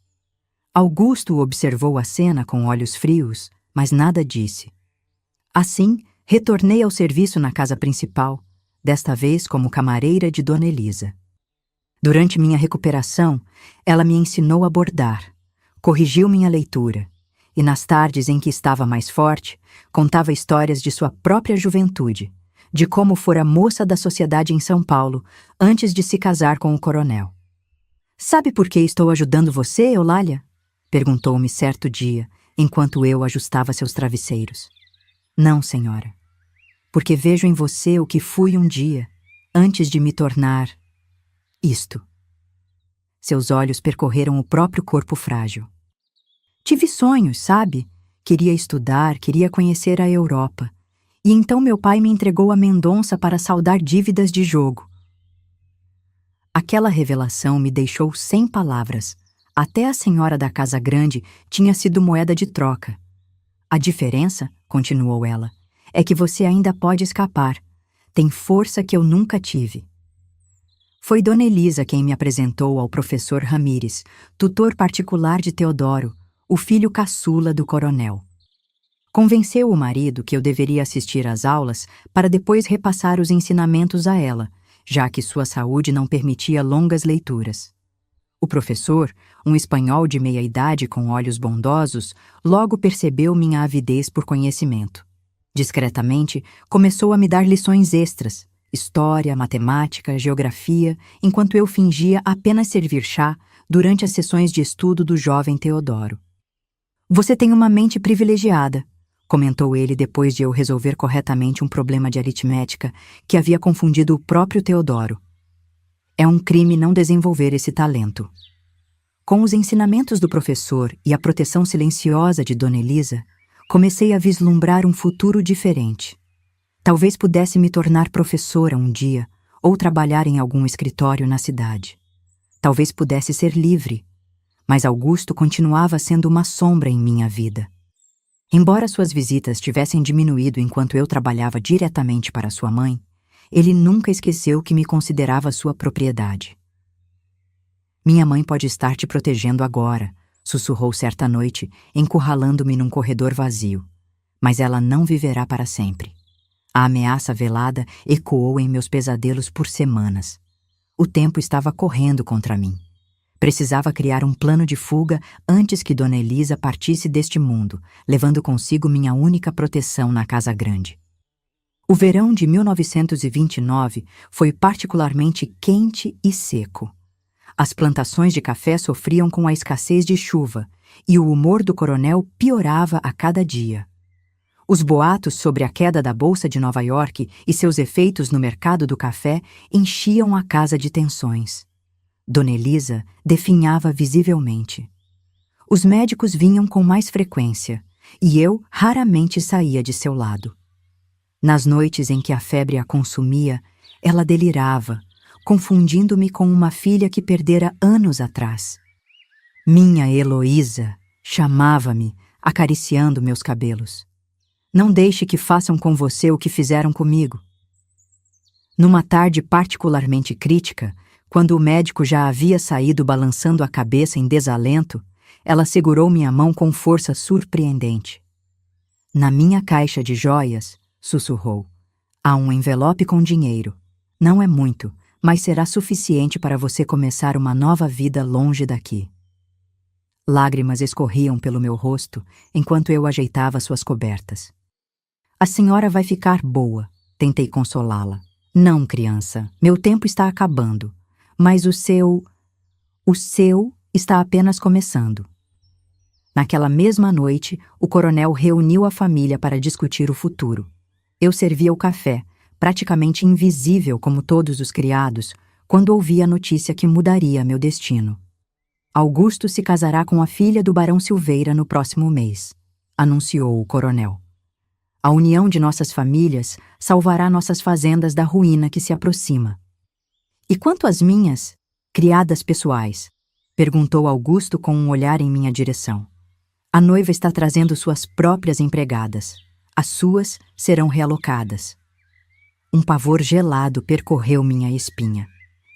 Augusto observou a cena com olhos frios, mas nada disse. Assim, retornei ao serviço na casa principal, desta vez como camareira de Dona Elisa. Durante minha recuperação, ela me ensinou a bordar, corrigiu minha leitura, e nas tardes em que estava mais forte, contava histórias de sua própria juventude, de como fora moça da sociedade em São Paulo antes de se casar com o coronel. Sabe por que estou ajudando você, Eulália? Perguntou-me certo dia, enquanto eu ajustava seus travesseiros. Não, senhora. Porque vejo em você o que fui um dia, antes de me tornar isto. Seus olhos percorreram o próprio corpo frágil. Tive sonhos, sabe? Queria estudar, queria conhecer a Europa. E então meu pai me entregou a Mendonça para saldar dívidas de jogo. Aquela revelação me deixou sem palavras. Até a senhora da casa grande tinha sido moeda de troca. A diferença, continuou ela, é que você ainda pode escapar. Tem força que eu nunca tive. Foi Dona Elisa quem me apresentou ao professor Ramírez, tutor particular de Teodoro, o filho caçula do coronel. Convenceu o marido que eu deveria assistir às aulas para depois repassar os ensinamentos a ela, já que sua saúde não permitia longas leituras. O professor, um espanhol de meia-idade com olhos bondosos, logo percebeu minha avidez por conhecimento. Discretamente, começou a me dar lições extras, história, matemática, geografia, enquanto eu fingia apenas servir chá durante as sessões de estudo do jovem Teodoro. Você tem uma mente privilegiada, comentou ele depois de eu resolver corretamente um problema de aritmética que havia confundido o próprio Teodoro. É um crime não desenvolver esse talento. Com os ensinamentos do professor e a proteção silenciosa de Dona Elisa, comecei a vislumbrar um futuro diferente. Talvez pudesse me tornar professora um dia ou trabalhar em algum escritório na cidade. Talvez pudesse ser livre, mas Augusto continuava sendo uma sombra em minha vida. Embora suas visitas tivessem diminuído enquanto eu trabalhava diretamente para sua mãe, ele nunca esqueceu que me considerava sua propriedade. Minha mãe pode estar te protegendo agora, sussurrou certa noite, encurralando-me num corredor vazio. Mas ela não viverá para sempre. A ameaça velada ecoou em meus pesadelos por semanas. O tempo estava correndo contra mim. Precisava criar um plano de fuga antes que Dona Elisa partisse deste mundo, levando consigo minha única proteção na casa grande. O verão de 1929 foi particularmente quente e seco. As plantações de café sofriam com a escassez de chuva e o humor do coronel piorava a cada dia. Os boatos sobre a queda da Bolsa de Nova York e seus efeitos no mercado do café enchiam a casa de tensões. Dona Elisa definhava visivelmente. Os médicos vinham com mais frequência, e eu raramente saía de seu lado. Nas noites em que a febre a consumia, ela delirava, confundindo-me com uma filha que perdera anos atrás. Minha Heloísa, chamava-me, acariciando meus cabelos. Não deixe que façam com você o que fizeram comigo. Numa tarde particularmente crítica, quando o médico já havia saído balançando a cabeça em desalento, ela segurou minha mão com força surpreendente. Na minha caixa de joias, sussurrou, há um envelope com dinheiro. Não é muito, mas será suficiente para você começar uma nova vida longe daqui. Lágrimas escorriam pelo meu rosto enquanto eu ajeitava suas cobertas. A senhora vai ficar boa, tentei consolá-la. Não, criança, meu tempo está acabando, mas o seu está apenas começando. Naquela mesma noite, o coronel reuniu a família para discutir o futuro. Eu servia o café, praticamente invisível como todos os criados, quando ouvi a notícia que mudaria meu destino. Augusto se casará com a filha do barão Silveira no próximo mês, anunciou o coronel. A união de nossas famílias salvará nossas fazendas da ruína que se aproxima. E quanto às minhas, criadas pessoais? Perguntou Augusto com um olhar em minha direção. A noiva está trazendo suas próprias empregadas. As suas serão realocadas. Um pavor gelado percorreu minha espinha.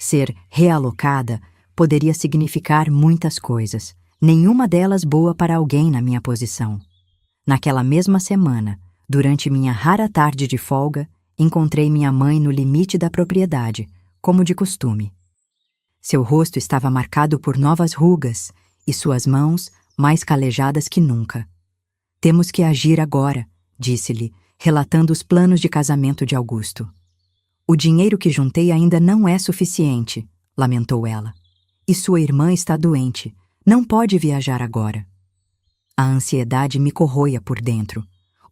Ser realocada poderia significar muitas coisas, nenhuma delas boa para alguém na minha posição. Naquela mesma semana, durante minha rara tarde de folga, encontrei minha mãe no limite da propriedade, como de costume. Seu rosto estava marcado por novas rugas e suas mãos mais calejadas que nunca. Temos que agir agora, disse-lhe, relatando os planos de casamento de Augusto. O dinheiro que juntei ainda não é suficiente, lamentou ela. E sua irmã está doente, não pode viajar agora. A ansiedade me corroia por dentro.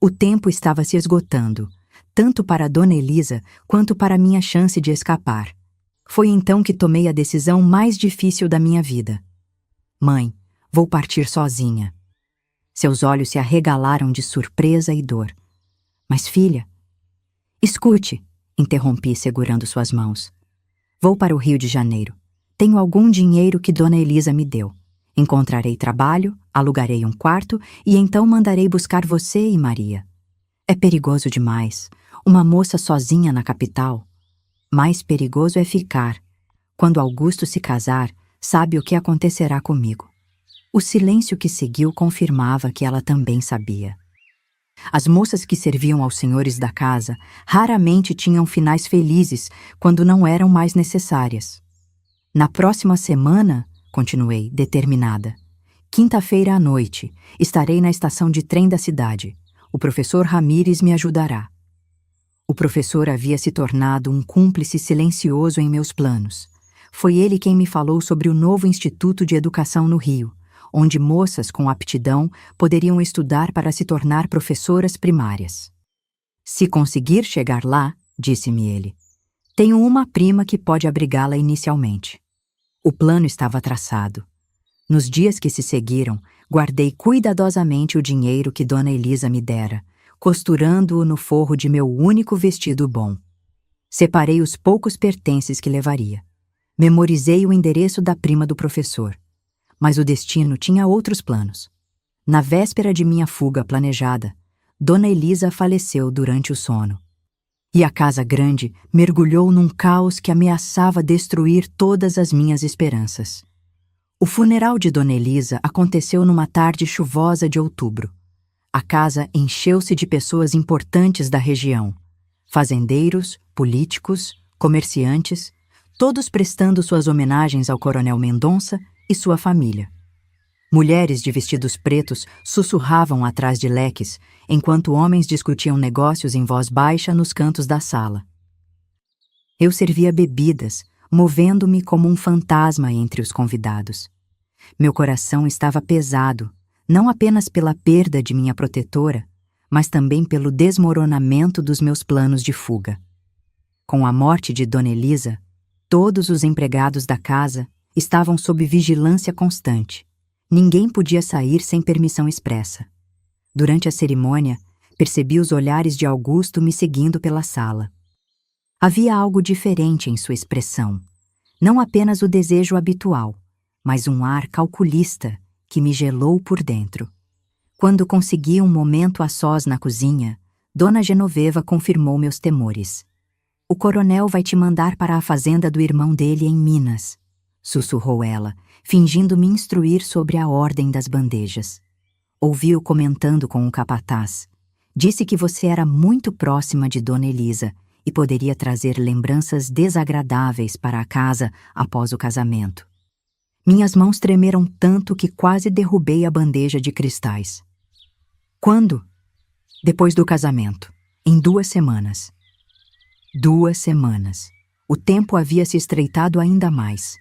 O tempo estava se esgotando, tanto para Dona Elisa quanto para minha chance de escapar. Foi então que tomei a decisão mais difícil da minha vida. Mãe, vou partir sozinha. Seus olhos se arregalaram de surpresa e dor. Mas filha... Escute, interrompi segurando suas mãos. Vou para o Rio de Janeiro. Tenho algum dinheiro que Dona Elisa me deu. Encontrarei trabalho, alugarei um quarto e então mandarei buscar você e Maria. É perigoso demais. Uma moça sozinha na capital. Mais perigoso é ficar. Quando Augusto se casar, sabe o que acontecerá comigo. O silêncio que seguiu confirmava que ela também sabia. As moças que serviam aos senhores da casa raramente tinham finais felizes quando não eram mais necessárias. Na próxima semana, continuei, determinada. Quinta-feira à noite, estarei na estação de trem da cidade. O professor Ramírez me ajudará. O professor havia se tornado um cúmplice silencioso em meus planos. Foi ele quem me falou sobre o novo Instituto de Educação no Rio, onde moças com aptidão poderiam estudar para se tornar professoras primárias. Se conseguir chegar lá, disse-me ele, tenho uma prima que pode abrigá-la inicialmente. O plano estava traçado. Nos dias que se seguiram, guardei cuidadosamente o dinheiro que Dona Elisa me dera, costurando-o no forro de meu único vestido bom. Separei os poucos pertences que levaria. Memorizei o endereço da prima do professor. Mas o destino tinha outros planos. Na véspera de minha fuga planejada, Dona Elisa faleceu durante o sono. E a casa grande mergulhou num caos que ameaçava destruir todas as minhas esperanças. O funeral de Dona Elisa aconteceu numa tarde chuvosa de outubro. A casa encheu-se de pessoas importantes da região. Fazendeiros, políticos, comerciantes, todos prestando suas homenagens ao coronel Mendonça e sua família. Mulheres de vestidos pretos sussurravam atrás de leques, enquanto homens discutiam negócios em voz baixa nos cantos da sala. Eu servia bebidas, movendo-me como um fantasma entre os convidados. Meu coração estava pesado, não apenas pela perda de minha protetora, mas também pelo desmoronamento dos meus planos de fuga. Com a morte de Dona Elisa, todos os empregados da casa estavam sob vigilância constante. Ninguém podia sair sem permissão expressa. Durante a cerimônia, percebi os olhares de Augusto me seguindo pela sala. Havia algo diferente em sua expressão. Não apenas o desejo habitual, mas um ar calculista que me gelou por dentro. Quando consegui um momento a sós na cozinha, Dona Genoveva confirmou meus temores. "O coronel vai te mandar para a fazenda do irmão dele em Minas", sussurrou ela, fingindo me instruir sobre a ordem das bandejas. Ouvi-o comentando com o capataz. "Disse que você era muito próxima de Dona Elisa e poderia trazer lembranças desagradáveis para a casa após o casamento." Minhas mãos tremeram tanto que quase derrubei a bandeja de cristais. "Quando?" "Depois do casamento. Em 2 semanas." 2 semanas. O tempo havia se estreitado ainda mais.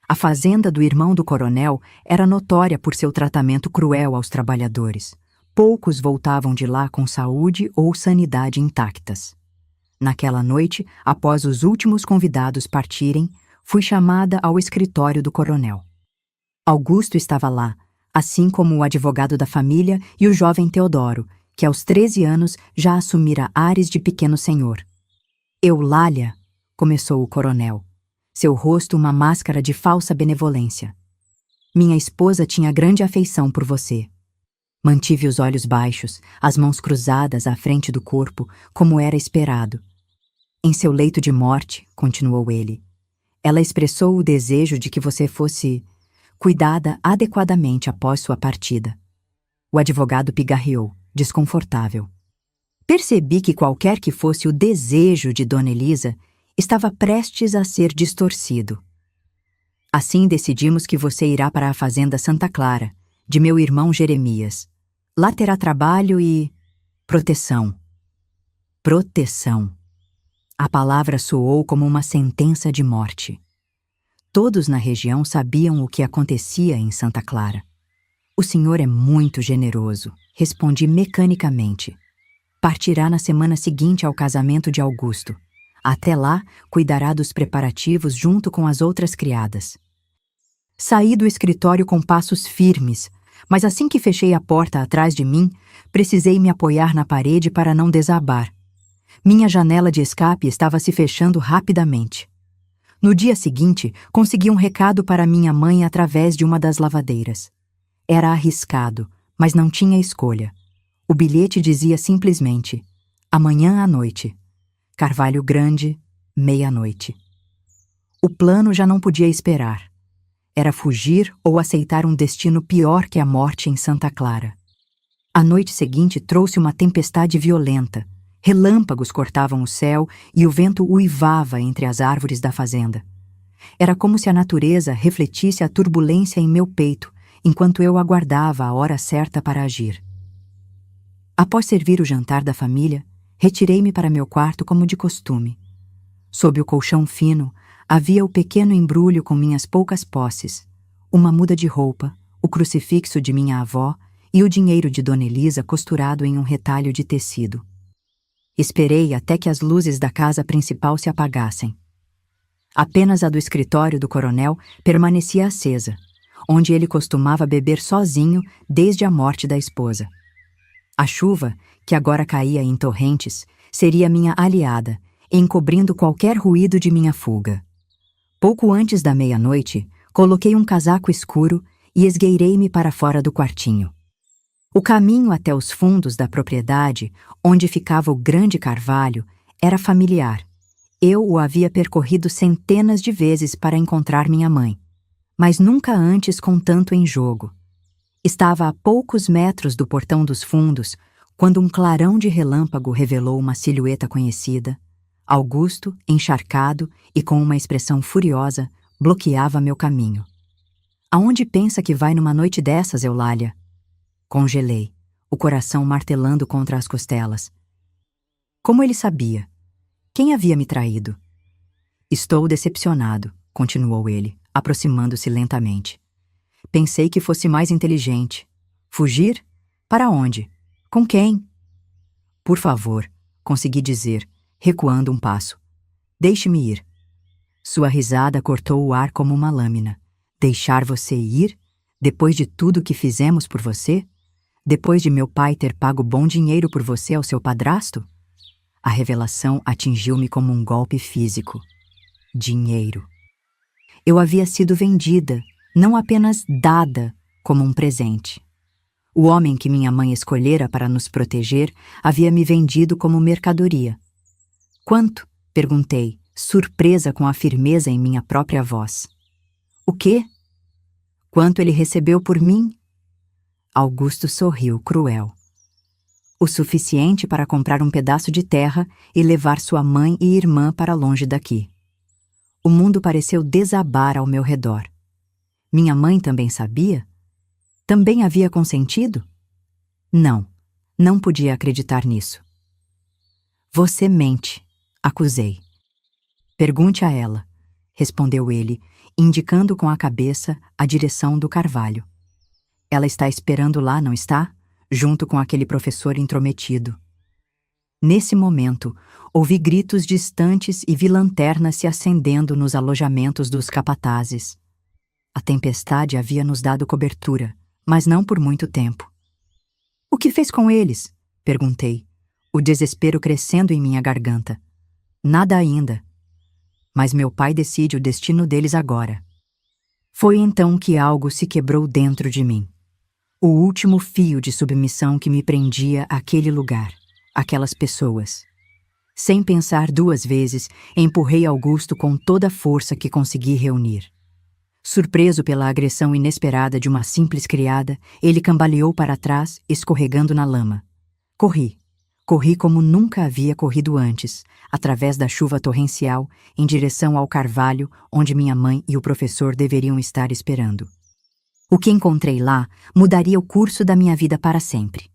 A fazenda do irmão do coronel era notória por seu tratamento cruel aos trabalhadores. Poucos voltavam de lá com saúde ou sanidade intactas. Naquela noite, após os últimos convidados partirem, fui chamada ao escritório do coronel. Augusto estava lá, assim como o advogado da família e o jovem Teodoro, que aos 13 anos já assumira ares de pequeno senhor. "Eulália", começou o coronel, seu rosto uma máscara de falsa benevolência. "Minha esposa tinha grande afeição por você." Mantive os olhos baixos, as mãos cruzadas à frente do corpo, como era esperado. "Em seu leito de morte", continuou ele, "ela expressou o desejo de que você fosse cuidada adequadamente após sua partida." O advogado pigarreou, desconfortável. Percebi que qualquer que fosse o desejo de Dona Elisa, estava prestes a ser distorcido. "Assim decidimos que você irá para a fazenda Santa Clara, de meu irmão Jeremias. Lá terá trabalho e proteção." Proteção. A palavra soou como uma sentença de morte. Todos na região sabiam o que acontecia em Santa Clara. "O senhor é muito generoso", respondi mecanicamente. "Partirá na semana seguinte ao casamento de Augusto. Até lá, cuidará dos preparativos junto com as outras criadas." Saí do escritório com passos firmes, mas assim que fechei a porta atrás de mim, precisei me apoiar na parede para não desabar. Minha janela de escape estava se fechando rapidamente. No dia seguinte, consegui um recado para minha mãe através de uma das lavadeiras. Era arriscado, mas não tinha escolha. O bilhete dizia simplesmente: "Amanhã à noite. Carvalho Grande, 00:30. O plano já não podia esperar. Era fugir ou aceitar um destino pior que a morte em Santa Clara. A noite seguinte trouxe uma tempestade violenta. Relâmpagos cortavam o céu e o vento uivava entre as árvores da fazenda. Era como se a natureza refletisse a turbulência em meu peito, enquanto eu aguardava a hora certa para agir. Após servir o jantar da família, retirei-me para meu quarto como de costume. Sob o colchão fino, havia o pequeno embrulho com minhas poucas posses, uma muda de roupa, o crucifixo de minha avó e o dinheiro de Dona Elisa costurado em um retalho de tecido. Esperei até que as luzes da casa principal se apagassem. Apenas a do escritório do coronel permanecia acesa, onde ele costumava beber sozinho desde a morte da esposa. A chuva, que agora caía em torrentes, seria minha aliada, encobrindo qualquer ruído de minha fuga. Pouco antes da 00:30, coloquei um casaco escuro e esgueirei-me para fora do quartinho. O caminho até os fundos da propriedade, onde ficava o grande carvalho, era familiar. Eu o havia percorrido centenas de vezes para encontrar minha mãe, mas nunca antes com tanto em jogo. Estava a poucos metros do portão dos fundos, quando um clarão de relâmpago revelou uma silhueta conhecida. Augusto, encharcado e com uma expressão furiosa, bloqueava meu caminho. "Aonde pensa que vai numa noite dessas, Eulália?" Congelei, o coração martelando contra as costelas. Como ele sabia? Quem havia me traído? "Estou decepcionado", continuou ele, aproximando-se lentamente. "Pensei que fosse mais inteligente. Fugir? Para onde? Com quem?" Por favor, consegui dizer, recuando um passo. Deixe-me ir. Sua risada cortou o ar como uma lâmina. Deixar você ir? Depois de tudo que fizemos por você? Depois de meu pai ter pago bom dinheiro por você ao seu padrasto? A revelação atingiu-me como um golpe físico. Dinheiro. Eu havia sido vendida, não apenas dada, como um presente. O homem que minha mãe escolhera para nos proteger havia me vendido como mercadoria. Quanto? Perguntei, surpresa com a firmeza em minha própria voz. O quê? Quanto ele recebeu por mim? Augusto sorriu cruel. O suficiente para comprar um pedaço de terra e levar sua mãe e irmã para longe daqui. O mundo pareceu desabar ao meu redor. Minha mãe também sabia? Também havia consentido? Não, não podia acreditar nisso. Você mente, acusei. Pergunte a ela, respondeu ele, indicando com a cabeça a direção do carvalho. Ela está esperando lá, não está? Junto com aquele professor intrometido. Nesse momento, ouvi gritos distantes e vi lanternas se acendendo nos alojamentos dos capatazes. A tempestade havia nos dado cobertura, mas não por muito tempo. O que fez com eles? Perguntei, o desespero crescendo em minha garganta. Nada ainda. Mas meu pai decide o destino deles agora. Foi então que algo se quebrou dentro de mim. O último fio de submissão que me prendia àquele lugar, aquelas pessoas. Sem pensar duas vezes, empurrei Augusto com toda a força que consegui reunir. Surpreso pela agressão inesperada de uma simples criada, ele cambaleou para trás, escorregando na lama. Corri. Corri como nunca havia corrido antes, através da chuva torrencial, em direção ao carvalho onde minha mãe e o professor deveriam estar esperando. O que encontrei lá mudaria o curso da minha vida para sempre.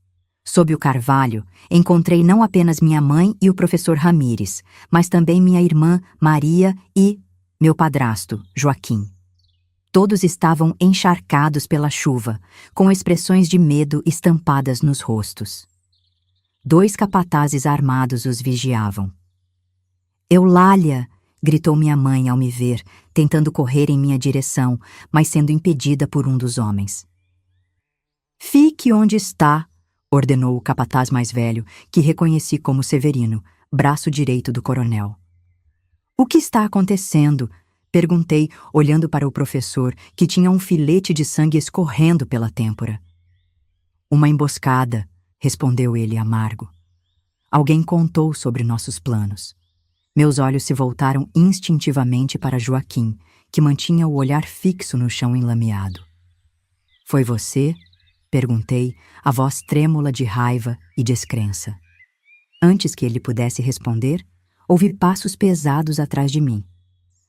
Sob o carvalho, encontrei não apenas minha mãe e o professor Ramírez, mas também minha irmã Maria e meu padrasto, Joaquim. Todos estavam encharcados pela chuva, com expressões de medo estampadas nos rostos. 2 capatazes armados os vigiavam. Eulália! Gritou minha mãe ao me ver, tentando correr em minha direção, mas sendo impedida por um dos homens. Fique onde está, ordenou o capataz mais velho, que reconheci como Severino, braço direito do coronel. O que está acontecendo? Perguntei, olhando para o professor, que tinha um filete de sangue escorrendo pela têmpora. Uma emboscada, respondeu ele amargo. Alguém contou sobre nossos planos. Meus olhos se voltaram instintivamente para Joaquim, que mantinha o olhar fixo no chão enlameado. Foi você? Perguntei, a voz trêmula de raiva e descrença. Antes que ele pudesse responder, ouvi passos pesados atrás de mim.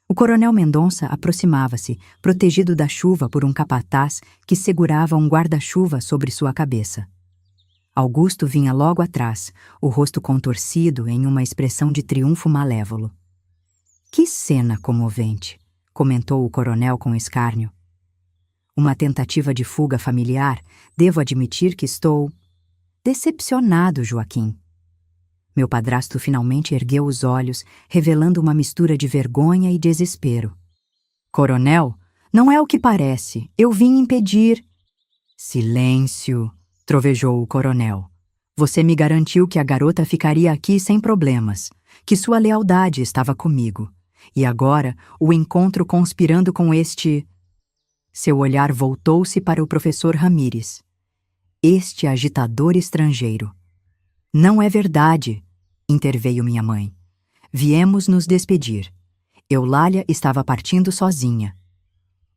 O coronel Mendonça aproximava-se, protegido da chuva por um capataz que segurava um guarda-chuva sobre sua cabeça. Augusto vinha logo atrás, o rosto contorcido em uma expressão de triunfo malévolo. Que cena comovente, comentou o coronel com escárnio. Uma tentativa de fuga familiar, devo admitir que estou decepcionado, Joaquim. Meu padrasto finalmente ergueu os olhos, revelando uma mistura de vergonha e desespero. Coronel, não é o que parece, eu vim impedir. Silêncio! Trovejou o coronel. Você me garantiu que a garota ficaria aqui sem problemas, que sua lealdade estava comigo. E agora, o encontro conspirando com este... Seu olhar voltou-se para o professor Ramírez. Este agitador estrangeiro. Não é verdade, interveio minha mãe. Viemos nos despedir. Eulália estava partindo sozinha.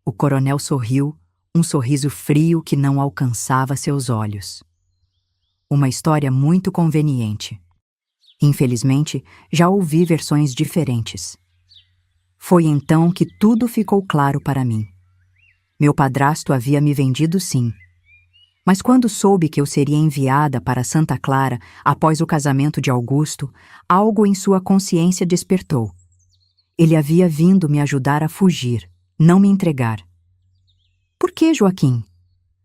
O coronel sorriu, um sorriso frio que não alcançava seus olhos. Uma história muito conveniente. Infelizmente, já ouvi versões diferentes. Foi então que tudo ficou claro para mim. Meu padrasto havia me vendido sim. Mas quando soube que eu seria enviada para Santa Clara após o casamento de Augusto, algo em sua consciência despertou. Ele havia vindo me ajudar a fugir, não me entregar. Por que, Joaquim?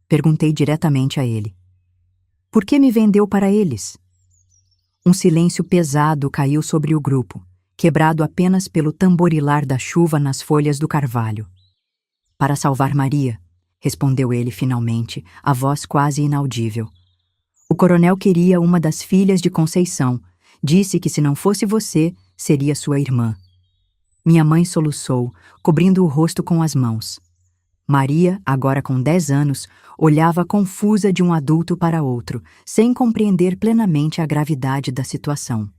Perguntei diretamente a ele. Por que me vendeu para eles? Um silêncio pesado caiu sobre o grupo, quebrado apenas pelo tamborilar da chuva nas folhas do carvalho. Para salvar Maria, respondeu ele finalmente, a voz quase inaudível. O coronel queria uma das filhas de Conceição. Disse que se não fosse você, seria sua irmã. Minha mãe soluçou, cobrindo o rosto com as mãos. Maria, agora com 10 anos, olhava confusa de um adulto para outro, sem compreender plenamente a gravidade da situação.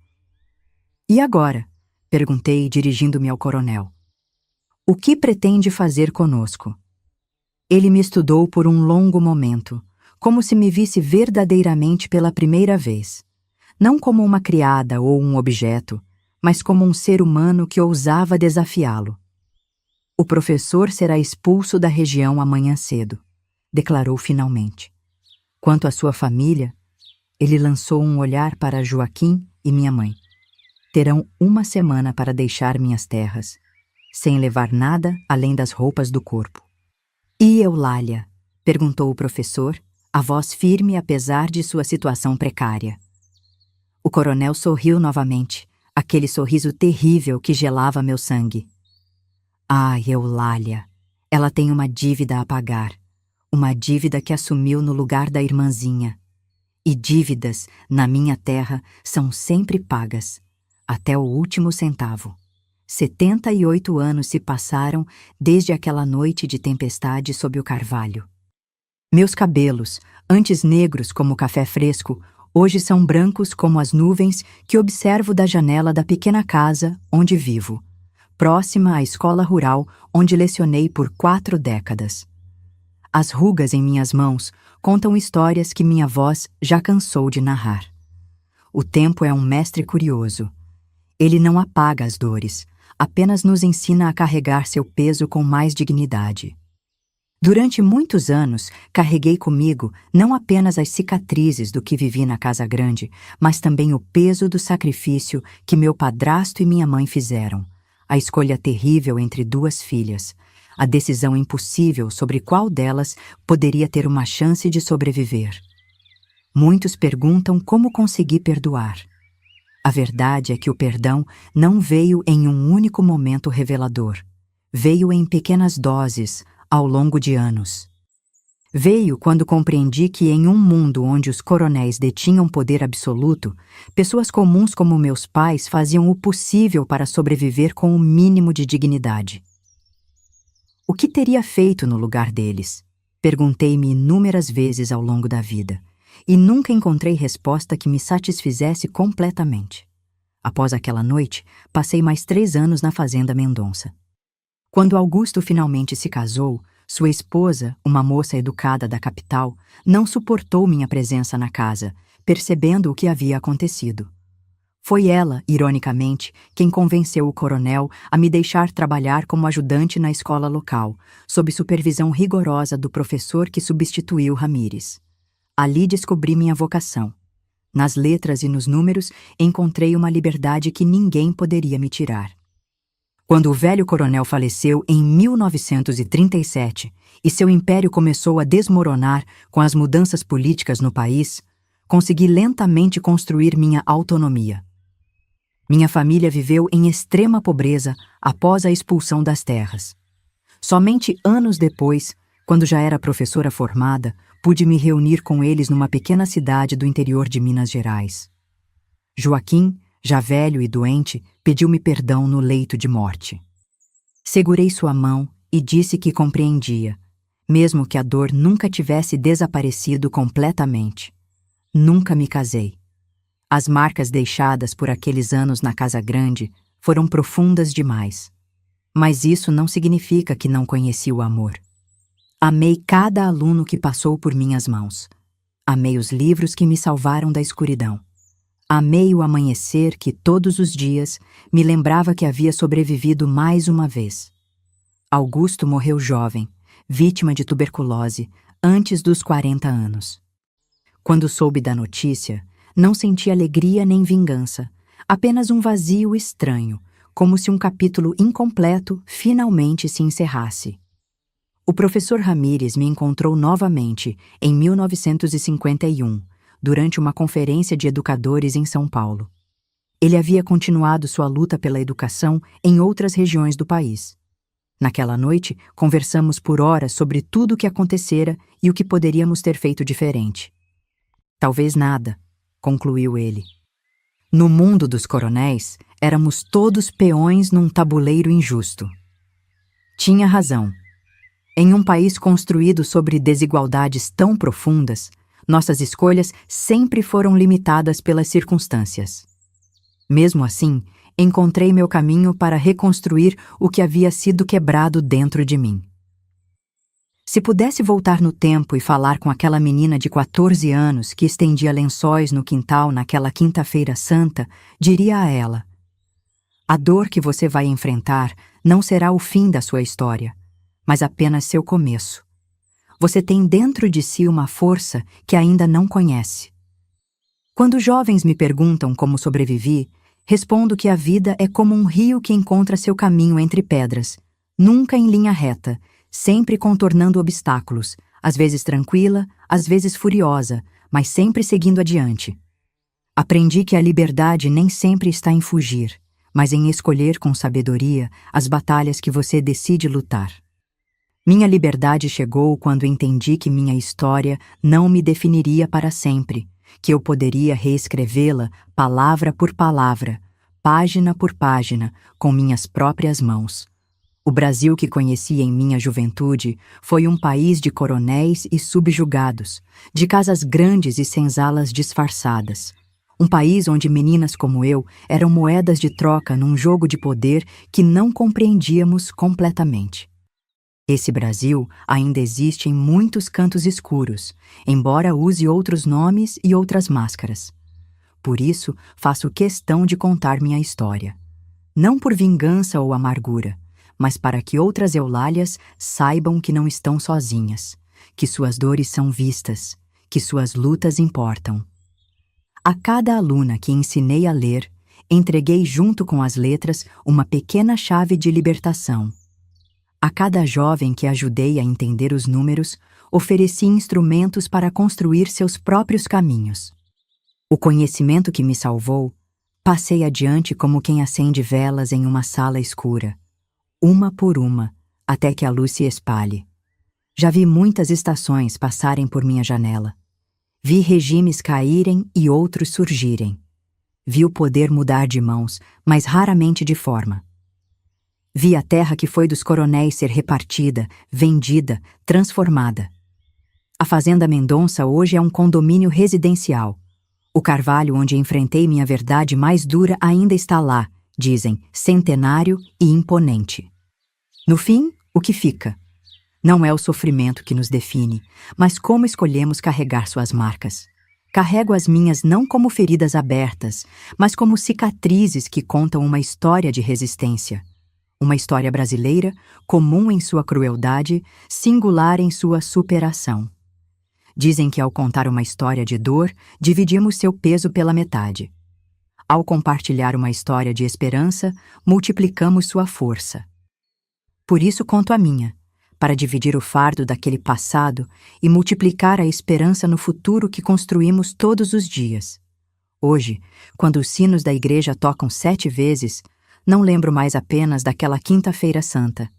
E agora? Perguntei, dirigindo-me ao coronel. O que pretende fazer conosco? Ele me estudou por um longo momento, como se me visse verdadeiramente pela primeira vez. Não como uma criada ou um objeto, mas como um ser humano que ousava desafiá-lo. O professor será expulso da região amanhã cedo, declarou finalmente. Quanto à sua família, ele lançou um olhar para Joaquim e minha mãe. Terão uma semana para deixar minhas terras, sem levar nada além das roupas do corpo. E Eulália? Perguntou o professor, a voz firme apesar de sua situação precária. O coronel sorriu novamente, aquele sorriso terrível que gelava meu sangue. Ah, Eulália, ela tem uma dívida a pagar, uma dívida que assumiu no lugar da irmãzinha. E dívidas, na minha terra, são sempre pagas, até o último centavo. 78 anos se passaram desde aquela noite de tempestade sob o carvalho. Meus cabelos, antes negros como o café fresco, hoje são brancos como as nuvens que observo da janela da pequena casa onde vivo, próxima à escola rural onde lecionei por 4 décadas. As rugas em minhas mãos contam histórias que minha voz já cansou de narrar. O tempo é um mestre curioso. Ele não apaga as dores, apenas nos ensina a carregar seu peso com mais dignidade. Durante muitos anos, carreguei comigo não apenas as cicatrizes do que vivi na casa grande, mas também o peso do sacrifício que meu padrasto e minha mãe fizeram, a escolha terrível entre 2 filhas, a decisão impossível sobre qual delas poderia ter uma chance de sobreviver. Muitos perguntam como consegui perdoar. A verdade é que o perdão não veio em um único momento revelador. Veio em pequenas doses, ao longo de anos. Veio quando compreendi que em um mundo onde os coronéis detinham poder absoluto, pessoas comuns como meus pais faziam o possível para sobreviver com o mínimo de dignidade. O que teria feito no lugar deles? Perguntei-me inúmeras vezes ao longo da vida, e nunca encontrei resposta que me satisfizesse completamente. Após aquela noite, passei mais 3 anos na fazenda Mendonça. Quando Augusto finalmente se casou, sua esposa, uma moça educada da capital, não suportou minha presença na casa, percebendo o que havia acontecido. Foi ela, ironicamente, quem convenceu o coronel a me deixar trabalhar como ajudante na escola local, sob supervisão rigorosa do professor que substituiu Ramírez. Ali descobri minha vocação. Nas letras e nos números, encontrei uma liberdade que ninguém poderia me tirar. Quando o velho coronel faleceu em 1937 e seu império começou a desmoronar com as mudanças políticas no país, consegui lentamente construir minha autonomia. Minha família viveu em extrema pobreza após a expulsão das terras. Somente anos depois, quando já era professora formada, pude me reunir com eles numa pequena cidade do interior de Minas Gerais. Joaquim, já velho e doente, pediu-me perdão no leito de morte. Segurei sua mão e disse que compreendia, mesmo que a dor nunca tivesse desaparecido completamente. Nunca me casei. As marcas deixadas por aqueles anos na casa grande foram profundas demais. Mas isso não significa que não conheci o amor. Amei cada aluno que passou por minhas mãos. Amei os livros que me salvaram da escuridão. Amei o amanhecer que, todos os dias, me lembrava que havia sobrevivido mais uma vez. Augusto morreu jovem, vítima de tuberculose, antes dos 40 anos. Quando soube da notícia, não senti alegria nem vingança, apenas um vazio estranho, como se um capítulo incompleto finalmente se encerrasse. O professor Ramírez me encontrou novamente em 1951, durante uma conferência de educadores em São Paulo. Ele havia continuado sua luta pela educação em outras regiões do país. Naquela noite, conversamos por horas sobre tudo o que acontecera e o que poderíamos ter feito diferente. Talvez nada, concluiu ele. No mundo dos coronéis, éramos todos peões num tabuleiro injusto. Tinha razão. Em um país construído sobre desigualdades tão profundas, nossas escolhas sempre foram limitadas pelas circunstâncias. Mesmo assim, encontrei meu caminho para reconstruir o que havia sido quebrado dentro de mim. Se pudesse voltar no tempo e falar com aquela menina de 14 anos que estendia lençóis no quintal naquela quinta-feira santa, diria a ela: a dor que você vai enfrentar não será o fim da sua história, mas apenas seu começo. Você tem dentro de si uma força que ainda não conhece. Quando jovens me perguntam como sobrevivi, respondo que a vida é como um rio que encontra seu caminho entre pedras, nunca em linha reta, sempre contornando obstáculos, às vezes tranquila, às vezes furiosa, mas sempre seguindo adiante. Aprendi que a liberdade nem sempre está em fugir, mas em escolher com sabedoria as batalhas que você decide lutar. Minha liberdade chegou quando entendi que minha história não me definiria para sempre, que eu poderia reescrevê-la palavra por palavra, página por página, com minhas próprias mãos. O Brasil que conheci em minha juventude foi um país de coronéis e subjugados, de casas grandes e senzalas disfarçadas. Um país onde meninas como eu eram moedas de troca num jogo de poder que não compreendíamos completamente. Esse Brasil ainda existe em muitos cantos escuros, embora use outros nomes e outras máscaras. Por isso, faço questão de contar minha história. Não por vingança ou amargura, mas para que outras Eulálias saibam que não estão sozinhas, que suas dores são vistas, que suas lutas importam. A cada aluna que ensinei a ler, entreguei junto com as letras uma pequena chave de libertação. A cada jovem que ajudei a entender os números, ofereci instrumentos para construir seus próprios caminhos. O conhecimento que me salvou, passei adiante como quem acende velas em uma sala escura, uma por uma, até que a luz se espalhe. Já vi muitas estações passarem por minha janela. Vi regimes caírem e outros surgirem. Vi o poder mudar de mãos, mas raramente de forma. Vi a terra que foi dos coronéis ser repartida, vendida, transformada. A Fazenda Mendonça hoje é um condomínio residencial. O carvalho onde enfrentei minha verdade mais dura ainda está lá, dizem, centenário e imponente. No fim, o que fica? Não é o sofrimento que nos define, mas como escolhemos carregar suas marcas. Carrego as minhas não como feridas abertas, mas como cicatrizes que contam uma história de resistência. Uma história brasileira, comum em sua crueldade, singular em sua superação. Dizem que ao contar uma história de dor, dividimos seu peso pela metade. Ao compartilhar uma história de esperança, multiplicamos sua força. Por isso conto a minha, para dividir o fardo daquele passado e multiplicar a esperança no futuro que construímos todos os dias. Hoje, quando os sinos da igreja tocam 7 vezes, não lembro mais apenas daquela quinta-feira santa.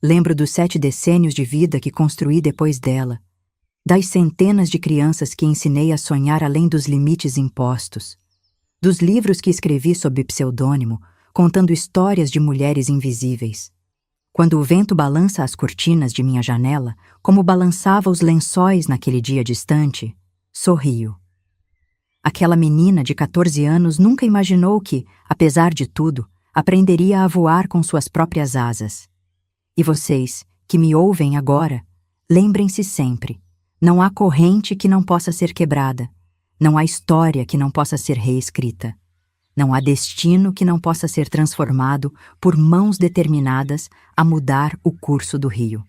Lembro dos 7 decênios de vida que construí depois dela, das centenas de crianças que ensinei a sonhar além dos limites impostos, dos livros que escrevi sob pseudônimo, contando histórias de mulheres invisíveis. Quando o vento balança as cortinas de minha janela, como balançava os lençóis naquele dia distante, sorrio. Aquela menina de 14 anos nunca imaginou que, apesar de tudo, aprenderia a voar com suas próprias asas. E vocês, que me ouvem agora, lembrem-se sempre, não há corrente que não possa ser quebrada, não há história que não possa ser reescrita, não há destino que não possa ser transformado por mãos determinadas a mudar o curso do rio.